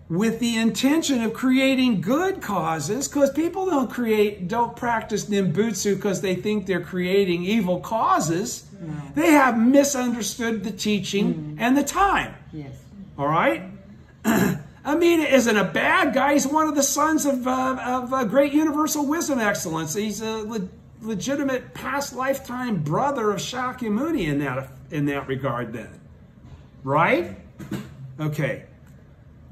with the intention of creating good causes, because people don't practice Nimbutsu because they think they're creating evil causes. No. They have misunderstood the teaching and the time. Yes. All right? Amina isn't a bad guy. He's one of the sons of great universal wisdom excellence. He's a legitimate past lifetime brother of Shakyamuni in that regard then. Right? Okay.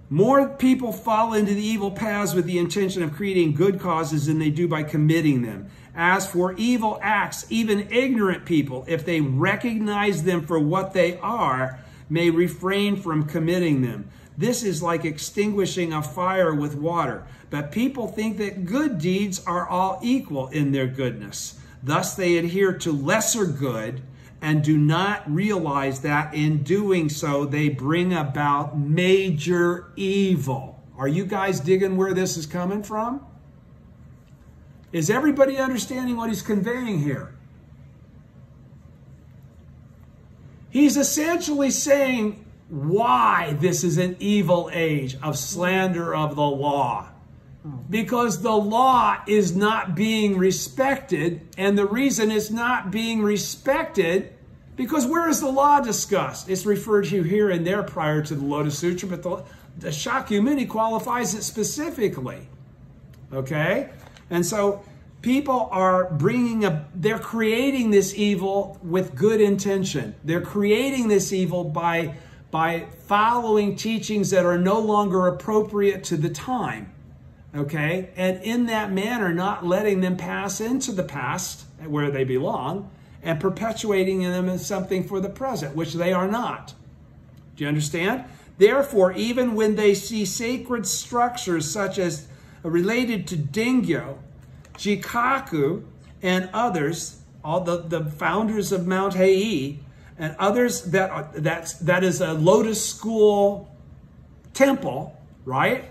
More people fall into the evil paths with the intention of creating good causes than they do by committing them. As for evil acts, even ignorant people, if they recognize them for what they are, may refrain from committing them. This is like extinguishing a fire with water. But people think that good deeds are all equal in their goodness. Thus they adhere to lesser good and do not realize that in doing so, they bring about major evil. Are you guys digging where this is coming from? Is everybody understanding what he's conveying here? He's essentially saying why this is an evil age of slander of the law. Because the law is not being respected, and the reason it's not being respected, because where is the law discussed? It's referred to here and there prior to the Lotus Sutra, but the Shakyamuni qualifies it specifically. Okay? And so people are they're creating this evil with good intention. They're creating this evil by following teachings that are no longer appropriate to the time. Okay? And in that manner, not letting them pass into the past where they belong and perpetuating them as something for the present, which they are not. Do you understand? Therefore, even when they see sacred structures such as related to Dingyo, Jikaku, and others, all the founders of Mount Hei, and others that is a Lotus School temple, right?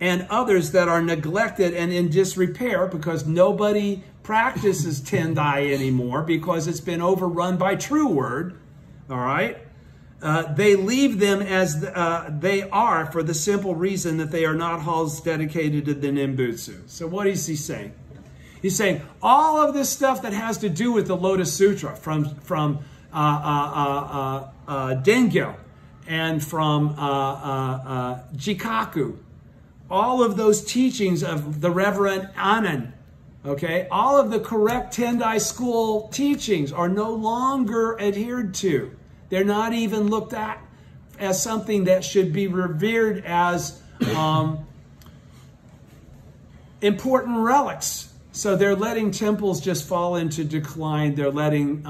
And others that are neglected and in disrepair because nobody practices Tendai anymore because it's been overrun by True Word, all right? They leave them as they are for the simple reason that they are not halls dedicated to the Nimbutsu. So what is he saying? He's saying all of this stuff that has to do with the Lotus Sutra from Dengyo and from Jikaku, all of those teachings of the Reverend Anand, okay, all of the correct Tendai school teachings are no longer adhered to. They're not even looked at as something that should be revered as important relics. So they're letting temples just fall into decline. They're letting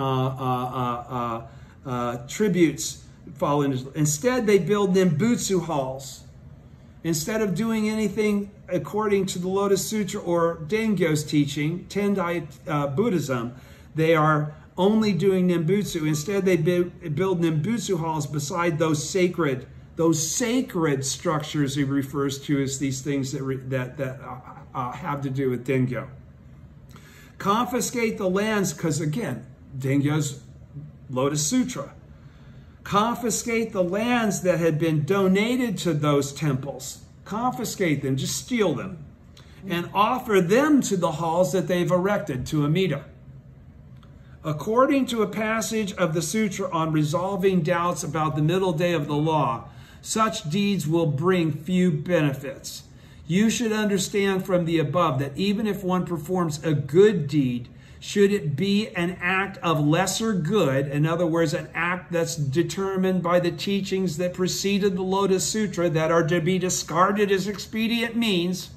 tributes fall into. Instead, they build Nimbutsu halls. Instead of doing anything according to the Lotus Sutra or Dengyo's teaching, Tendai Buddhism, they are only doing Nimbutsu. Instead, they build Nimbutsu halls beside those sacred structures he refers to as these things that have to do with Dengyo. Confiscate the lands, because again, Dengyo's Lotus Sutra. Confiscate the lands that had been donated to those temples. Confiscate them, just steal them. And offer them to the halls that they've erected, to Amida. According to a passage of the sutra on resolving doubts about the middle day of the law, such deeds will bring few benefits. You should understand from the above that even if one performs a good deed, should it be an act of lesser good, in other words, an act that's determined by the teachings that preceded the Lotus Sutra that are to be discarded as expedient means,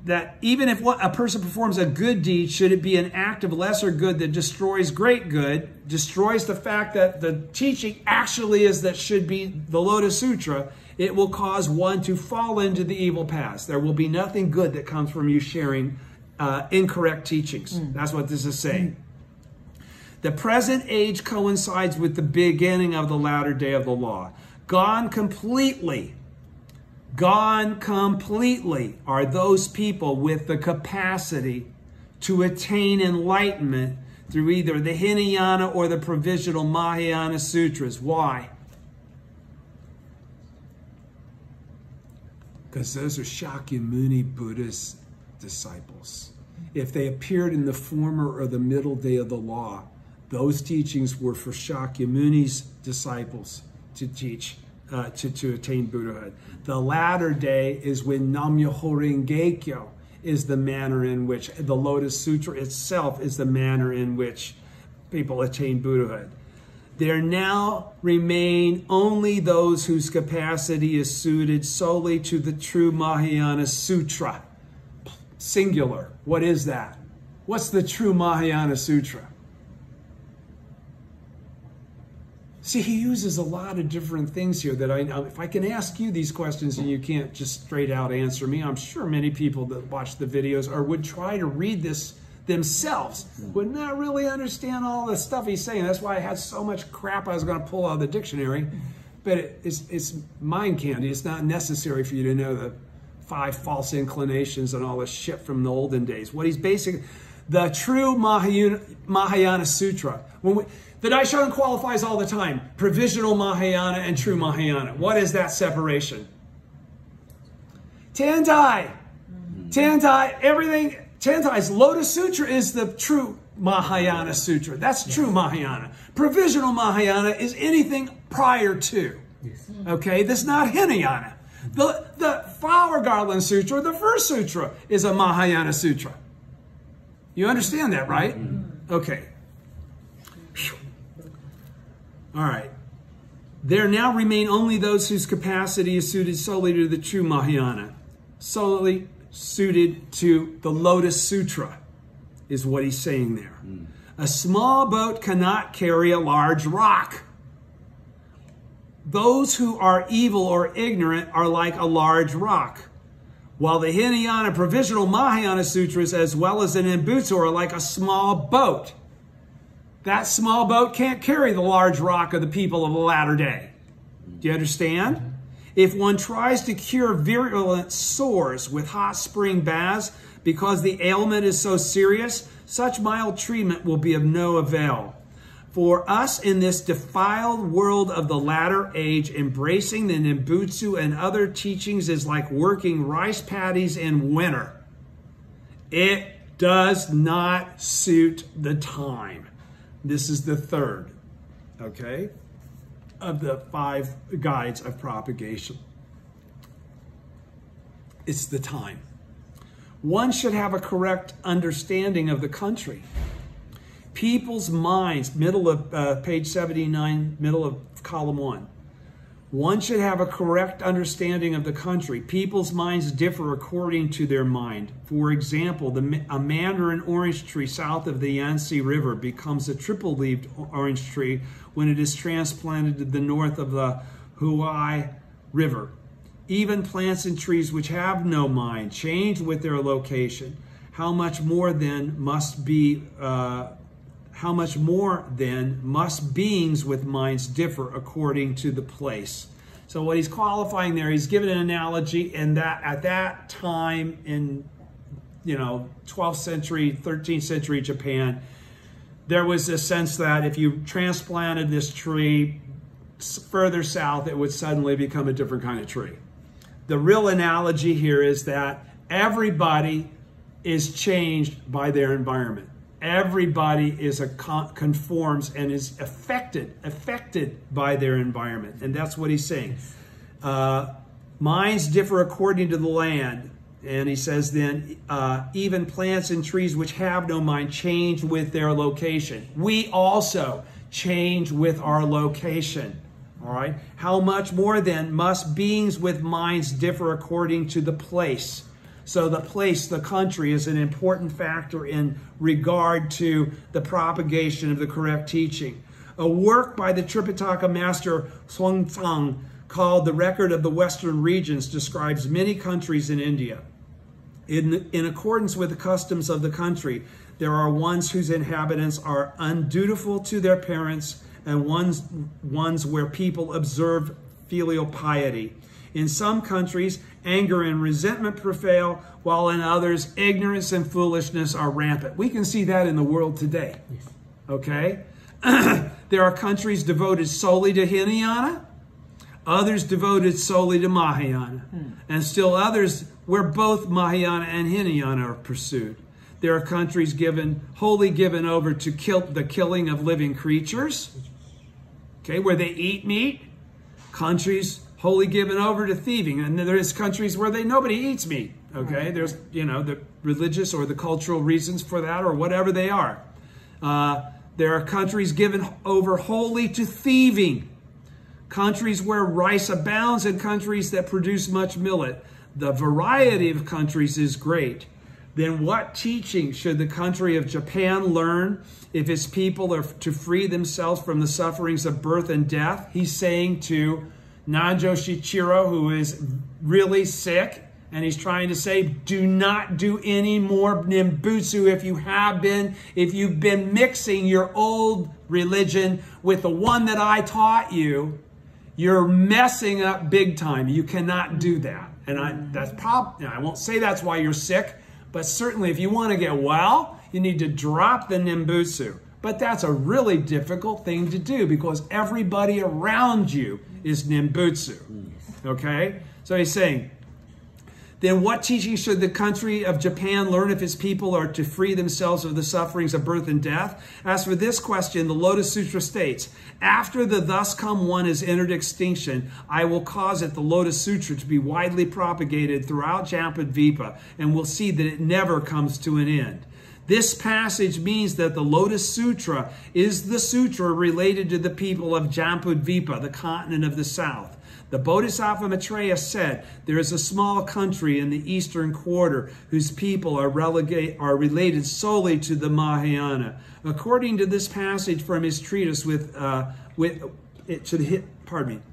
that even if a person performs a good deed, should it be an act of lesser good that destroys great good, destroys the fact that the teaching actually is that should be the Lotus Sutra, it will cause one to fall into the evil paths. There will be nothing good that comes from you sharing incorrect teachings. That's what this is saying. The present age coincides with the beginning of the latter day of the law. Gone completely are those people with the capacity to attain enlightenment through either the Hinayana or the provisional Mahayana sutras. Why? Because those are Shakyamuni Buddhist disciples. If they appeared in the former or the middle day of the law, those teachings were for Shakyamuni's disciples to teach, to attain Buddhahood. The latter day is when Nam-myoho Renge-kyo is the manner in which, the Lotus Sutra itself is the manner in which people attain Buddhahood. There now remain only those whose capacity is suited solely to the true Mahayana Sutra. Singular. What is that? What's the true Mahayana Sutra? See, he uses a lot of different things here that if I can ask you these questions and you can't just straight out answer me, I'm sure many people that watch the videos or would try to read this themselves would not really understand all the stuff he's saying. That's why I had so much crap I was going to pull out of the dictionary. But it's mind candy. It's not necessary for you to know the 5 false inclinations and all this shit from the olden days. What he's basically, the true Mahayana Sutra. The Daishonin qualifies all the time. Provisional Mahayana and true Mahayana. What is that separation? Tendai. Tendai, everything. Tendai's Lotus Sutra is the true Mahayana Sutra. That's true Mahayana. Provisional Mahayana is anything prior to. Okay, that's not Hinayana. The Flower Garland Sutra, the first sutra, is a Mahayana Sutra. You understand that, right? Okay. All right. There now remain only those whose capacity is suited solely to the true Mahayana. Solely suited to the Lotus Sutra is what he's saying there. A small boat cannot carry a large rock. Those who are evil or ignorant are like a large rock, while the Hinayana provisional Mahayana sutras as well as the Nimbutsu are like a small boat. That small boat can't carry the large rock of the people of the latter day. Do you understand? If one tries to cure virulent sores with hot spring baths because the ailment is so serious, such mild treatment will be of no avail. For us in this defiled world of the latter age, embracing the Nimbutsu and other teachings is like working rice paddies in winter. It does not suit the time. This is the third, okay, of the 5 guides of propagation. It's the time. One should have a correct understanding of the country. People's minds, middle of page 79, middle of column 1. One should have a correct understanding of the country. People's minds differ according to their mind. For example, a mandarin orange tree south of the Yangtze River becomes a triple-leaved orange tree when it is transplanted to the north of the Huai River. Even plants and trees which have no mind change with their location. How much more then must beings with minds differ according to the place? So what he's qualifying there, he's given an analogy, and that at that time in 12th century, 13th century Japan, there was a sense that if you transplanted this tree further south, it would suddenly become a different kind of tree. The real analogy here is that everybody is changed by their environment. Everybody is conforms and is affected by their environment. And that's what he's saying. Minds differ according to the land. And he says then, even plants and trees which have no mind change with their location. We also change with our location. All right. How much more then must beings with minds differ according to the place? So the place, the country, is an important factor in regard to the propagation of the correct teaching. A work by the Tripitaka master Xuanzang called The Record of the Western Regions describes many countries in India. In accordance with the customs of the country, there are ones whose inhabitants are undutiful to their parents and ones where people observe filial piety. In some countries, anger and resentment prevail, while in others, ignorance and foolishness are rampant. We can see that in the world today. Yes. Okay? There are countries devoted solely to Hinayana, others devoted solely to Mahayana, and still others where both Mahayana and Hinayana are pursued. There are countries wholly given over to the killing of living creatures, okay, where they eat meat. Countries wholly given over to thieving, and there's countries where nobody eats meat. Okay, there's the religious or the cultural reasons for that, or whatever they are. There are countries given over wholly to thieving, countries where rice abounds, and countries that produce much millet. The variety of countries is great. Then what teaching should the country of Japan learn if its people are to free themselves from the sufferings of birth and death? He's saying to Nanjo Shichiro, who is really sick, and he's trying to say, do not do any more Nimbutsu if you've been mixing your old religion with the one that I taught you, you're messing up big time. You cannot do that. And I won't say that's why you're sick, but certainly if you want to get well, you need to drop the Nimbutsu. But that's a really difficult thing to do because everybody around you is Nimbutsu. Okay? So he's saying, then what teaching should the country of Japan learn if its people are to free themselves of the sufferings of birth and death? As for this question, the Lotus Sutra states, after the thus come one has entered extinction, I will cause it, the Lotus Sutra, to be widely propagated throughout Jambudvipa, and will see that it never comes to an end. This passage means that the Lotus Sutra is the sutra related to the people of Jambudvipa, the continent of the south. The Bodhisattva Maitreya said, there is a small country in the eastern quarter whose according to the Mahayana. According to this passage from his treatise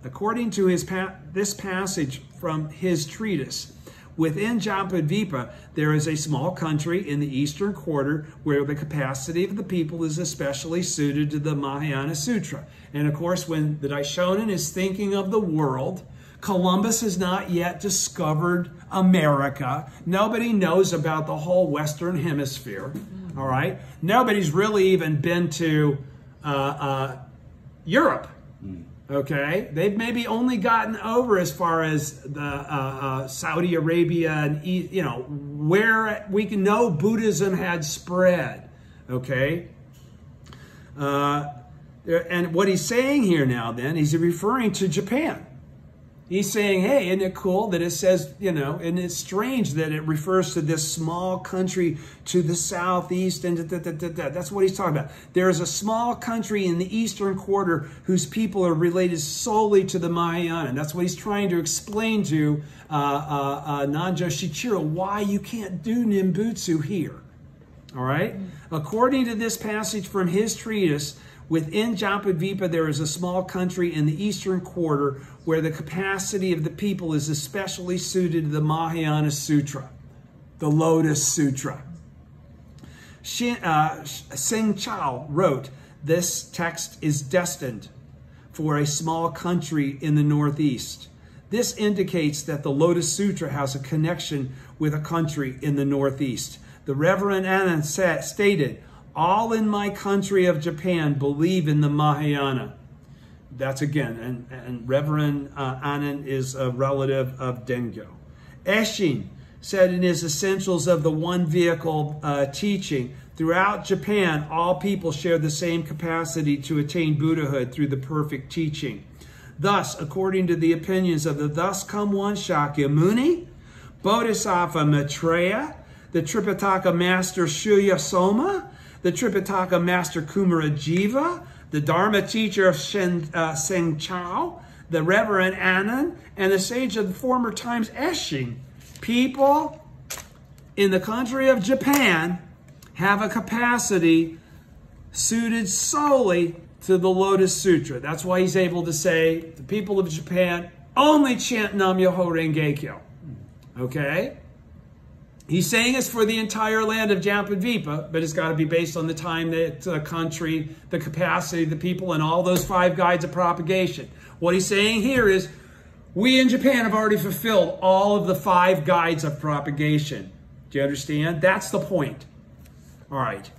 according to this passage from his treatise, Within Jampadvipa, there is a small country in the eastern quarter where the capacity of the people is especially suited to the Mahayana Sutra. And of course, when the Daishonin is thinking of the world, Columbus has not yet discovered America. Nobody knows about the whole Western Hemisphere, all right? Nobody's really even been to Europe, okay? They've maybe only gotten over as far as the Saudi Arabia and, you know, where we can know Buddhism had spread, okay? And what he's saying here now then, he's referring to Japan. He's saying, hey, isn't it cool that it says, you know, and it's strange that it refers to this small country to the southeast and that's what he's talking about. There is a small country in the eastern quarter whose people are related solely to the Mahayana. And that's what he's trying to explain to Nanjo Shichiro, why you can't do Nimbutsu here. All right? According to this passage from his treatise, within Jampadvipa, there is a small country in the eastern quarter where the capacity of the people is especially suited to the Mahayana Sutra, the Lotus Sutra. Sing Chao wrote, this text is destined for a small country in the northeast. This indicates that the Lotus Sutra has a connection with a country in the northeast. The Reverend Anand stated, all in my country of Japan believe in the Mahayana. That's again, and Reverend Anand is a relative of Dengyo. Eshin said in his Essentials of the One Vehicle teaching, throughout Japan, all people share the same capacity to attain Buddhahood through the perfect teaching. Thus, according to the opinions of the Thus Come One Shakyamuni, Bodhisattva Maitreya, the Tripitaka Master Shuya Soma, the Tripitaka Master Kumarajiva, the Dharma teacher of Seng Chao, the Reverend Anand, and the sage of the former times, Eshin. People in the country of Japan have a capacity suited solely to the Lotus Sutra. That's why he's able to say, the people of Japan only chant Nam-myoho Renge-kyo. Okay? He's saying it's for the entire land of Jampadvipa, but it's got to be based on the time, the country, the capacity of the people, and all those 5 guides of propagation. What he's saying here is, we in Japan have already fulfilled all of the 5 guides of propagation. Do you understand? That's the point. All right.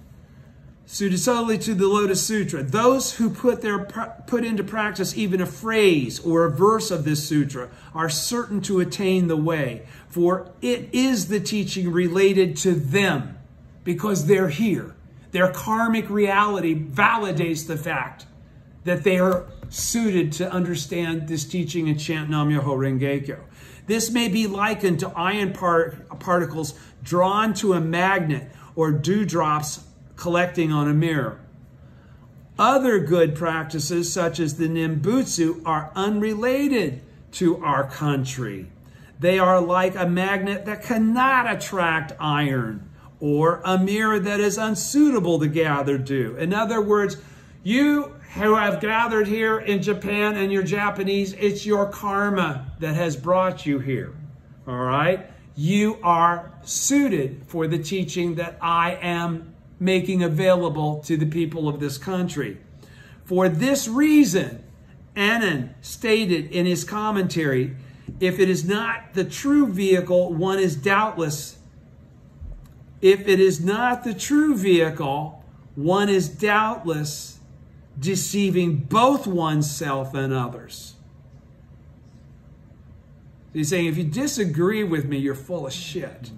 Suited solely to the Lotus Sutra. Those who put into practice even a phrase or a verse of this sutra are certain to attain the way, for it is the teaching related to them because they're here. Their karmic reality validates the fact that they are suited to understand this teaching and chant Nam-myoho Renge-kyo. This may be likened to iron particles drawn to a magnet or dewdrops collecting on a mirror. Other good practices, such as the Nimbutsu, are unrelated to our country. They are like a magnet that cannot attract iron, or a mirror that is unsuitable to gather dew. In other words, you who have gathered here in Japan and you're Japanese, it's your karma that has brought you here. All right? You are suited for the teaching that I am making available to the people of this country. For this reason, Anand stated in his commentary, if it is not the true vehicle, one is doubtless deceiving both oneself and others. He's saying, if you disagree with me, you're full of shit.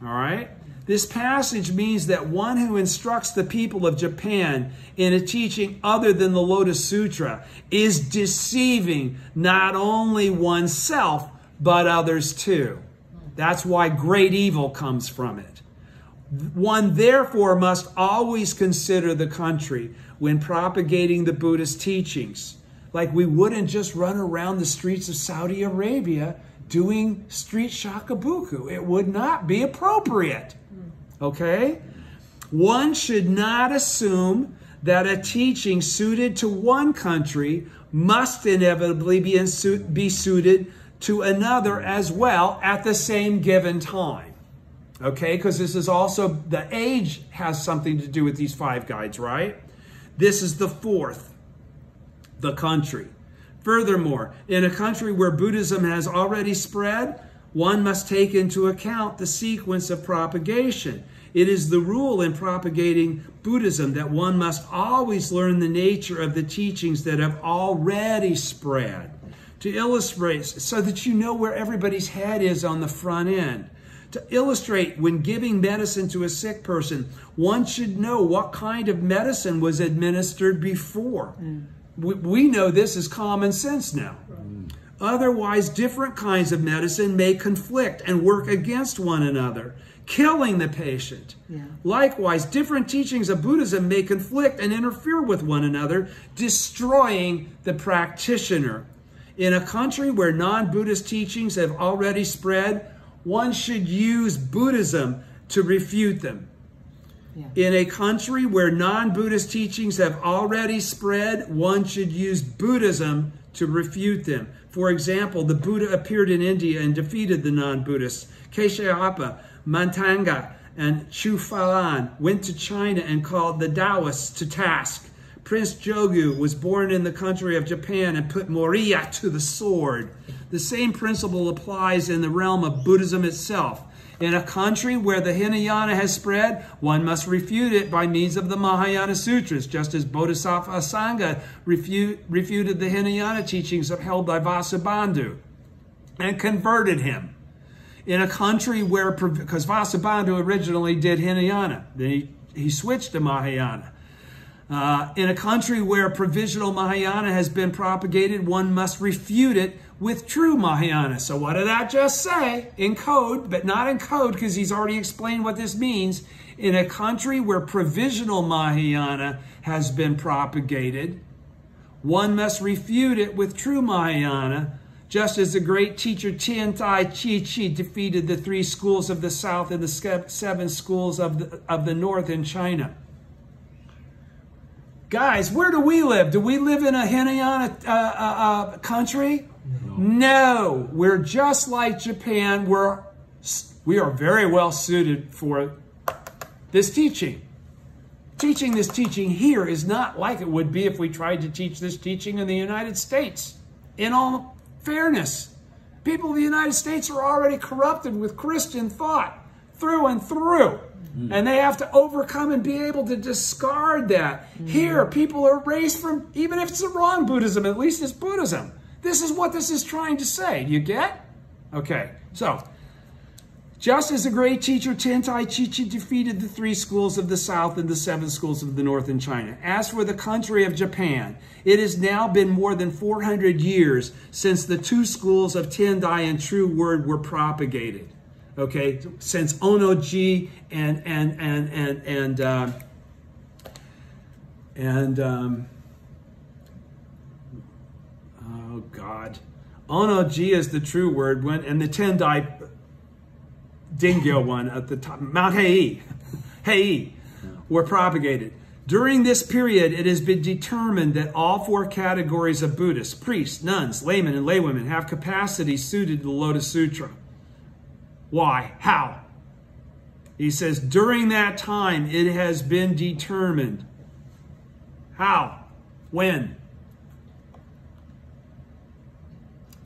All right? This passage means that one who instructs the people of Japan in a teaching other than the Lotus Sutra is deceiving not only oneself, but others too. That's why great evil comes from it. One therefore must always consider the country when propagating the Buddhist teachings. Like we wouldn't just run around the streets of Saudi Arabia doing street shakabuku. It would not be appropriate. Okay? One should not assume that a teaching suited to one country must inevitably be suited to another as well at the same given time. Okay, because this is also, the age has something to do with these 5 guides, right? This is the 4th, the country. Furthermore, in a country where Buddhism has already spread, one must take into account the sequence of propagation. It is the rule in propagating Buddhism that one must always learn the nature of the teachings that have already spread. To illustrate, so that you know where everybody's head is on the front end. To illustrate, when giving medicine to a sick person, one should know what kind of medicine was administered before. We know this is common sense now. Otherwise, different kinds of medicine may conflict and work against one another, killing the patient. Likewise, different teachings of Buddhism may conflict and interfere with one another, destroying the practitioner. In a country where non-Buddhist teachings have already spread, one should use Buddhism to refute them. In a country where non-Buddhist teachings have already spread, one should use Buddhism to refute them. For example, the Buddha appeared in India and defeated the non-Buddhists. Keshayapa, Mantanga, and Chu Falan went to China and called the Taoists to task. Prince Jogu was born in the country of Japan and put Moriya to the sword. The same principle applies in the realm of Buddhism itself. In a country where the Hinayana has spread, one must refute it by means of the Mahayana Sutras, just as Bodhisattva Sangha refuted the Hinayana teachings upheld by Vasubandhu and converted him. In a country where, because Vasubandhu originally did Hinayana, then he switched to Mahayana. In a country where provisional Mahayana has been propagated, one must refute it with true Mahayana. So what did that just say? In code, but not in code, because he's already explained what this means. In a country where provisional Mahayana has been propagated, one must refute it with true Mahayana, just as the great teacher Tiantai Chi defeated the 3 schools of the south and the 7 schools of the north in China. Guys, where do we live? Do we live in a Hinayana country? No. We're just like Japan. We are very well suited for this teaching. Teaching this teaching here is not like it would be if we tried to teach this teaching in the United States. In all fairness, people of the United States are already corrupted with Christian thought through and through. And they have to overcome and be able to discard that. Here, people are raised from, even if it's the wrong Buddhism, at least it's Buddhism. This is what this is trying to say. Do you get? Okay, so, just as the great teacher Tiantai Chi defeated the 3 schools of the south and the 7 schools of the north in China. As for the country of Japan, it has now been more than 400 years since the 2 schools of Tendai and True Word were propagated. Okay, since Ono-ji oh God, Ono-ji is the True Word one, and the Tendai Dingyo one at the top, Mount Hei, were propagated. During this period, it has been determined that all 4 categories of Buddhists, priests, nuns, laymen, and laywomen, have capacity suited to the Lotus Sutra. Why? How? He says, during that time, it has been determined. How? When?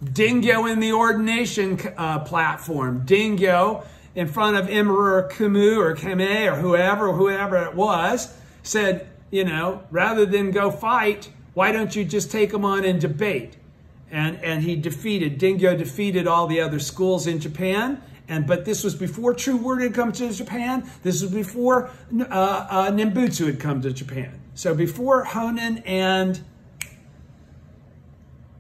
Dingyo in the ordination platform. Dingyo in front of Emperor Kumu or Kame or whoever it was, said, you know, rather than go fight, why don't you just take them on and debate? And he Dingyo defeated all the other schools in Japan. But this was before True Word had come to Japan. This was before Nembutsu had come to Japan. So before Honen and...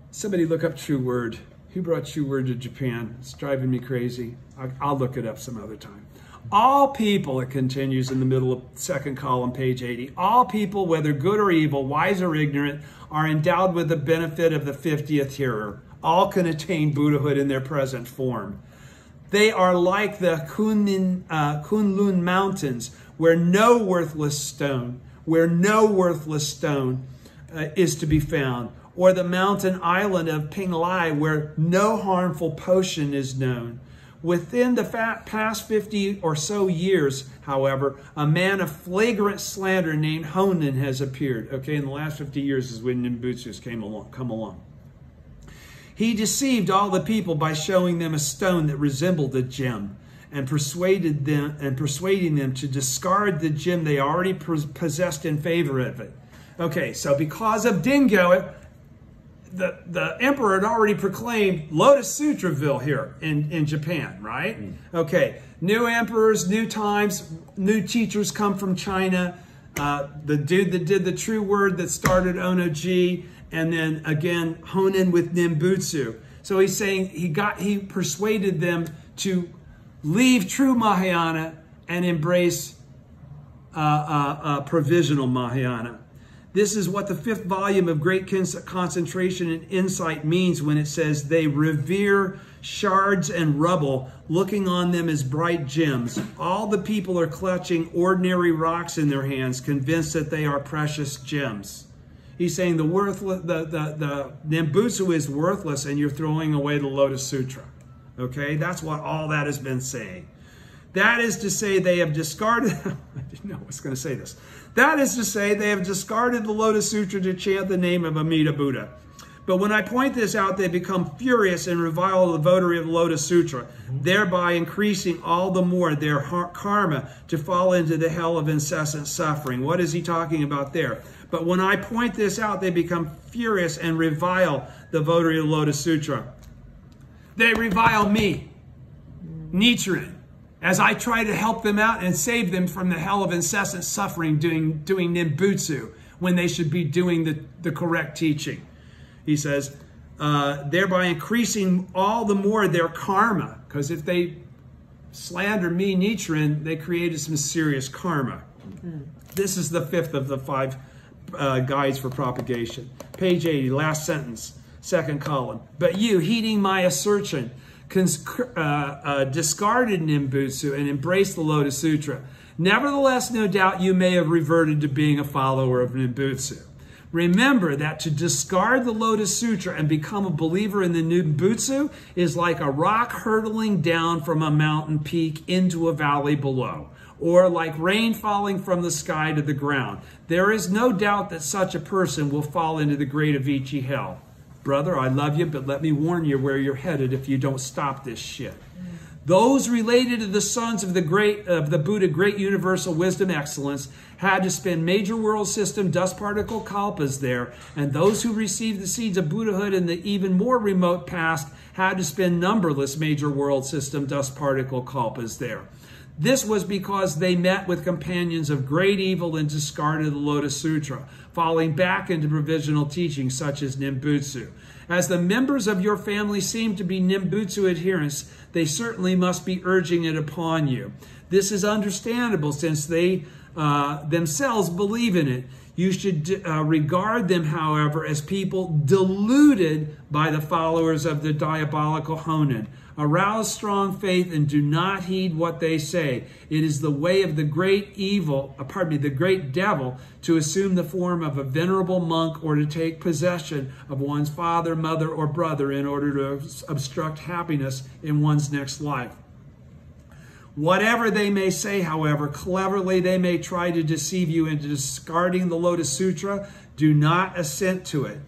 Somebody look up True Word. Who brought True Word to Japan? It's driving me crazy. I'll look it up some other time. All people, it continues in the middle of 2nd column, page 80. All people, whether good or evil, wise or ignorant, are endowed with the benefit of the 50th hearer. All can attain Buddhahood in their present form. They are like the Kunlun Mountains, where no worthless stone is to be found, or the mountain island of Penglai, where no harmful potion is known. Within the past 50 or so years, however, a man of flagrant slander named Honan has appeared. Okay, in the last 50 years is when Nimbutsus come along. He deceived all the people by showing them a stone that resembled a gem, and persuading them to discard the gem they already possessed in favor of it. Okay, so because of Dingo, the emperor had already proclaimed Lotus Sutraville here in Japan, right? Okay, new emperors, new times, new teachers come from China. The dude that did the true word that started Ono-ji, and then again Honan with Nimbutsu. So he's saying he persuaded them to leave true Mahayana and embrace provisional Mahayana. This is what the 5th volume of Great Concentration and Insight means when it says they revere shards and rubble, looking on them as bright gems. All the people are clutching ordinary rocks in their hands, convinced that they are precious gems. He's saying the Nimbutsu is worthless and you're throwing away the Lotus Sutra. Okay, that's what all that has been saying. That is to say they have discarded, I didn't know I was going to say this. That is to say they have discarded the Lotus Sutra to chant the name of Amida Buddha. But when I point this out, they become furious and revile the votary of the Lotus Sutra, thereby increasing all the more their karma to fall into the hell of incessant suffering. What is he talking about there? But when I point this out, they become furious and revile the votary of the Lotus Sutra. They revile me, Nichiren, as I try to help them out and save them from the hell of incessant suffering doing Nimbutsu when they should be doing the correct teaching. He says, thereby increasing all the more their karma, because if they slander me, Nichiren, they created some serious karma. This is the 5th of the 5 guides for propagation. Page 80, last sentence, 2nd column. But you, heeding my assertion, discarded Nimbutsu and embraced the Lotus Sutra. Nevertheless, no doubt you may have reverted to being a follower of Nimbutsu. Remember that to discard the Lotus Sutra and become a believer in the Nimbutsu is like a rock hurtling down from a mountain peak into a valley below, or like rain falling from the sky to the ground. There is no doubt that such a person will fall into the great Avicii hell. Brother, I love you, but let me warn you where you're headed if you don't stop this shit. Those related to the sons of the Buddha, great universal wisdom excellence, had to spend major world system dust particle kalpas there, and those who received the seeds of Buddhahood in the even more remote past had to spend numberless major world system dust particle kalpas there. This was because they met with companions of great evil and discarded the Lotus Sutra, falling back into provisional teachings such as Nimbutsu. As the members of your family seem to be Nimbutsu adherents, they certainly must be urging it upon you. This is understandable since they themselves believe in it. You should regard them, however, as people deluded by the followers of the diabolical Honan. Arouse strong faith and do not heed what they say. It is the way of the great the great devil to assume the form of a venerable monk or to take possession of one's father, mother, or brother in order to obstruct happiness in one's next life. Whatever they may say, however, cleverly they may try to deceive you into discarding the Lotus Sutra. Do not assent to it.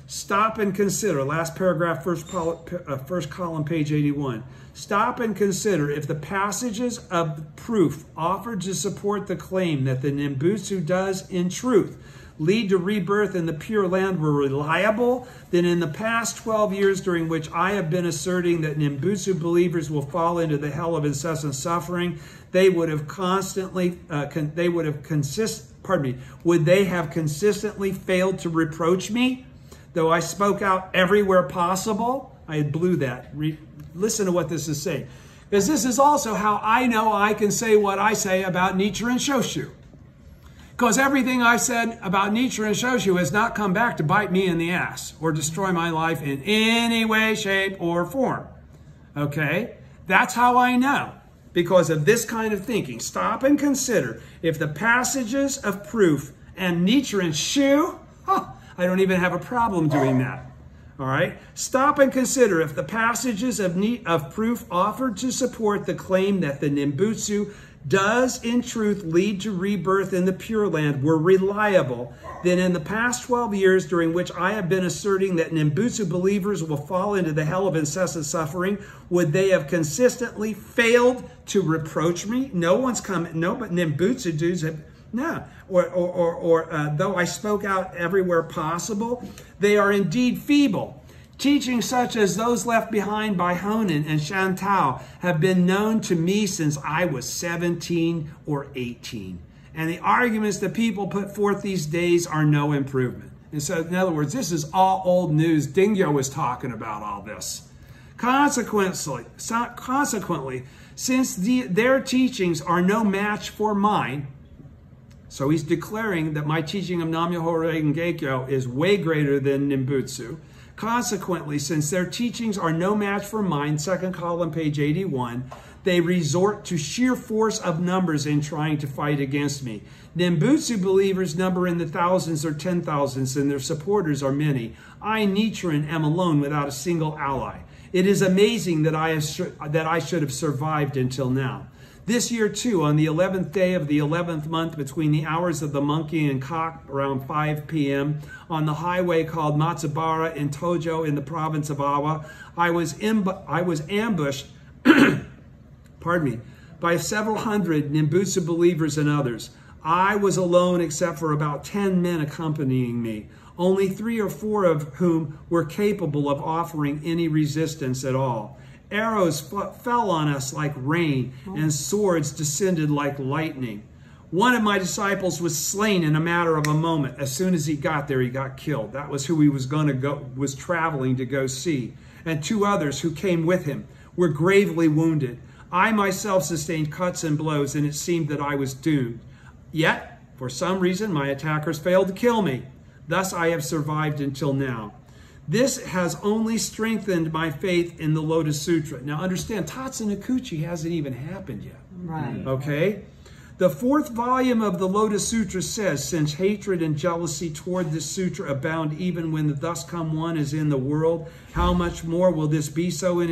Stop and consider, last paragraph, first column, page 81. Stop and consider if the passages of proof offered to support the claim that the Nimbutsu does, in truth, lead to rebirth in the Pure Land were reliable, then in the past 12 years during which I have been asserting that Nimbutsu believers will fall into the hell of incessant suffering, would they have consistently failed to reproach me? Though I spoke out everywhere possible, I blew that. Listen to what this is saying. Because this is also how I know I can say what I say about Nichiren Shoshu. Because everything I said about Nichiren Shoshu has not come back to bite me in the ass or destroy my life in any way, shape, or form. Okay? That's how I know. Because of this kind of thinking. Stop and consider if the passages of proof and Nichiren Shu, I don't even have a problem doing that. All right? Stop and consider if the passages of proof offered to support the claim that the Nimbutsu does in truth lead to rebirth in the Pure Land were reliable, then in the past 12 years during which I have been asserting that Nimbutsu believers will fall into the hell of incessant suffering, would they have consistently failed to reproach me? No one's come, no, but Nimbutsu dudes have, no. Though I spoke out everywhere possible, they are indeed feeble. Teachings such as those left behind by Honen and Shantou have been known to me since I was 17 or 18. And the arguments that people put forth these days are no improvement. And so, in other words, this is all old news. Dingyo was talking about all this. Consequently, since their teachings are no match for mine, so he's declaring that my teaching of Nam-myoho Renge-kyo is way greater than Nimbutsu. Consequently, since their teachings are no match for mine, second column, page 81, they resort to sheer force of numbers in trying to fight against me. Nimbutsu believers number in the thousands or 10,000s, and their supporters are many. I, Nichiren, am alone without a single ally. It is amazing that I should have survived until now. This year, too, on the 11th day of the 11th month, between the hours of the monkey and cock, around 5 p.m., on the highway called Matsubara in Tojo in the province of Awa, I was ambushed pardon me, by several hundred Nimbutsu believers and others. I was alone except for about 10 men accompanying me, only 3 or 4 of whom were capable of offering any resistance at all. Arrows fell on us like rain, and swords descended like lightning. One of my disciples was slain in a matter of a moment. As soon as he got there, he got killed. That was who he was traveling to go see. And 2 others who came with him were gravely wounded. I myself sustained cuts and blows, and it seemed that I was doomed. Yet, for some reason, my attackers failed to kill me. Thus, I have survived until now. This has only strengthened my faith in the Lotus Sutra. Now understand, Tatsunokuchi hasn't even happened yet. Right. Okay? The 4th volume of the Lotus Sutra says, since hatred and jealousy toward this sutra abound even when the Thus Come One is in the world, how much more will this be so in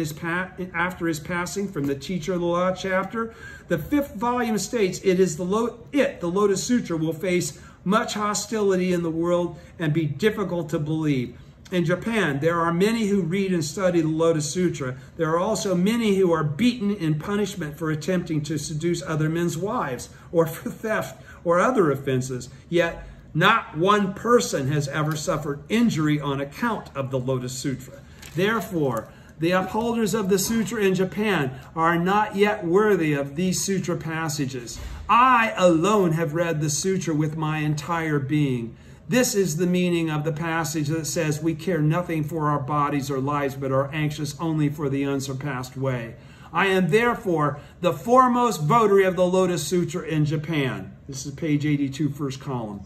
after his passing from the Teacher of the Law chapter? The 5th volume states, the Lotus Sutra, will face much hostility in the world and be difficult to believe. In Japan, there are many who read and study the Lotus Sutra. There are also many who are beaten in punishment for attempting to seduce other men's wives, or for theft or other offenses. Yet, not one person has ever suffered injury on account of the Lotus Sutra. Therefore, the upholders of the sutra in Japan are not yet worthy of these sutra passages. I alone have read the sutra with my entire being. This is the meaning of the passage that says we care nothing for our bodies or lives, but are anxious only for the unsurpassed way. I am therefore the foremost votary of the Lotus Sutra in Japan. This is page 82, first column.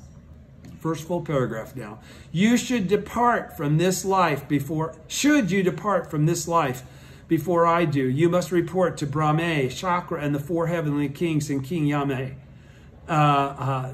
First full paragraph now. Should you depart from this life before I do, you must report to Brahme, Chakra, and the 4 heavenly kings and King Yame.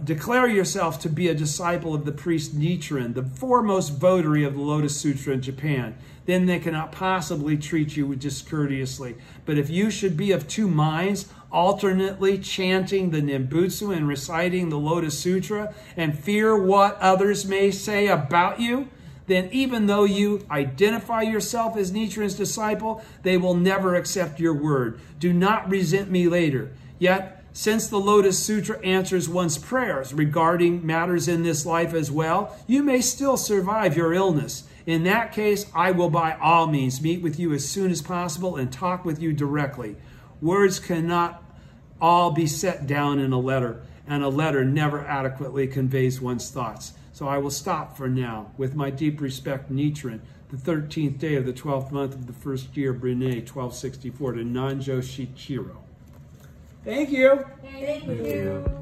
Declare yourself to be a disciple of the priest Nichiren, the foremost votary of the Lotus Sutra in Japan. Then they cannot possibly treat you discourteously. But if you should be of 2 minds, alternately chanting the Nimbutsu and reciting the Lotus Sutra, and fear what others may say about you, then even though you identify yourself as Nichiren's disciple, they will never accept your word. Do not resent me later. Yet, since the Lotus Sutra answers one's prayers regarding matters in this life as well, you may still survive your illness. In that case, I will by all means meet with you as soon as possible and talk with you directly. Words cannot all be set down in a letter, and a letter never adequately conveys one's thoughts. So I will stop for now. With my deep respect, Nichiren, the 13th day of the 12th month of the 1st year of Brunei, 1264, to Nanjo Shichiro. Thank you. Thank you.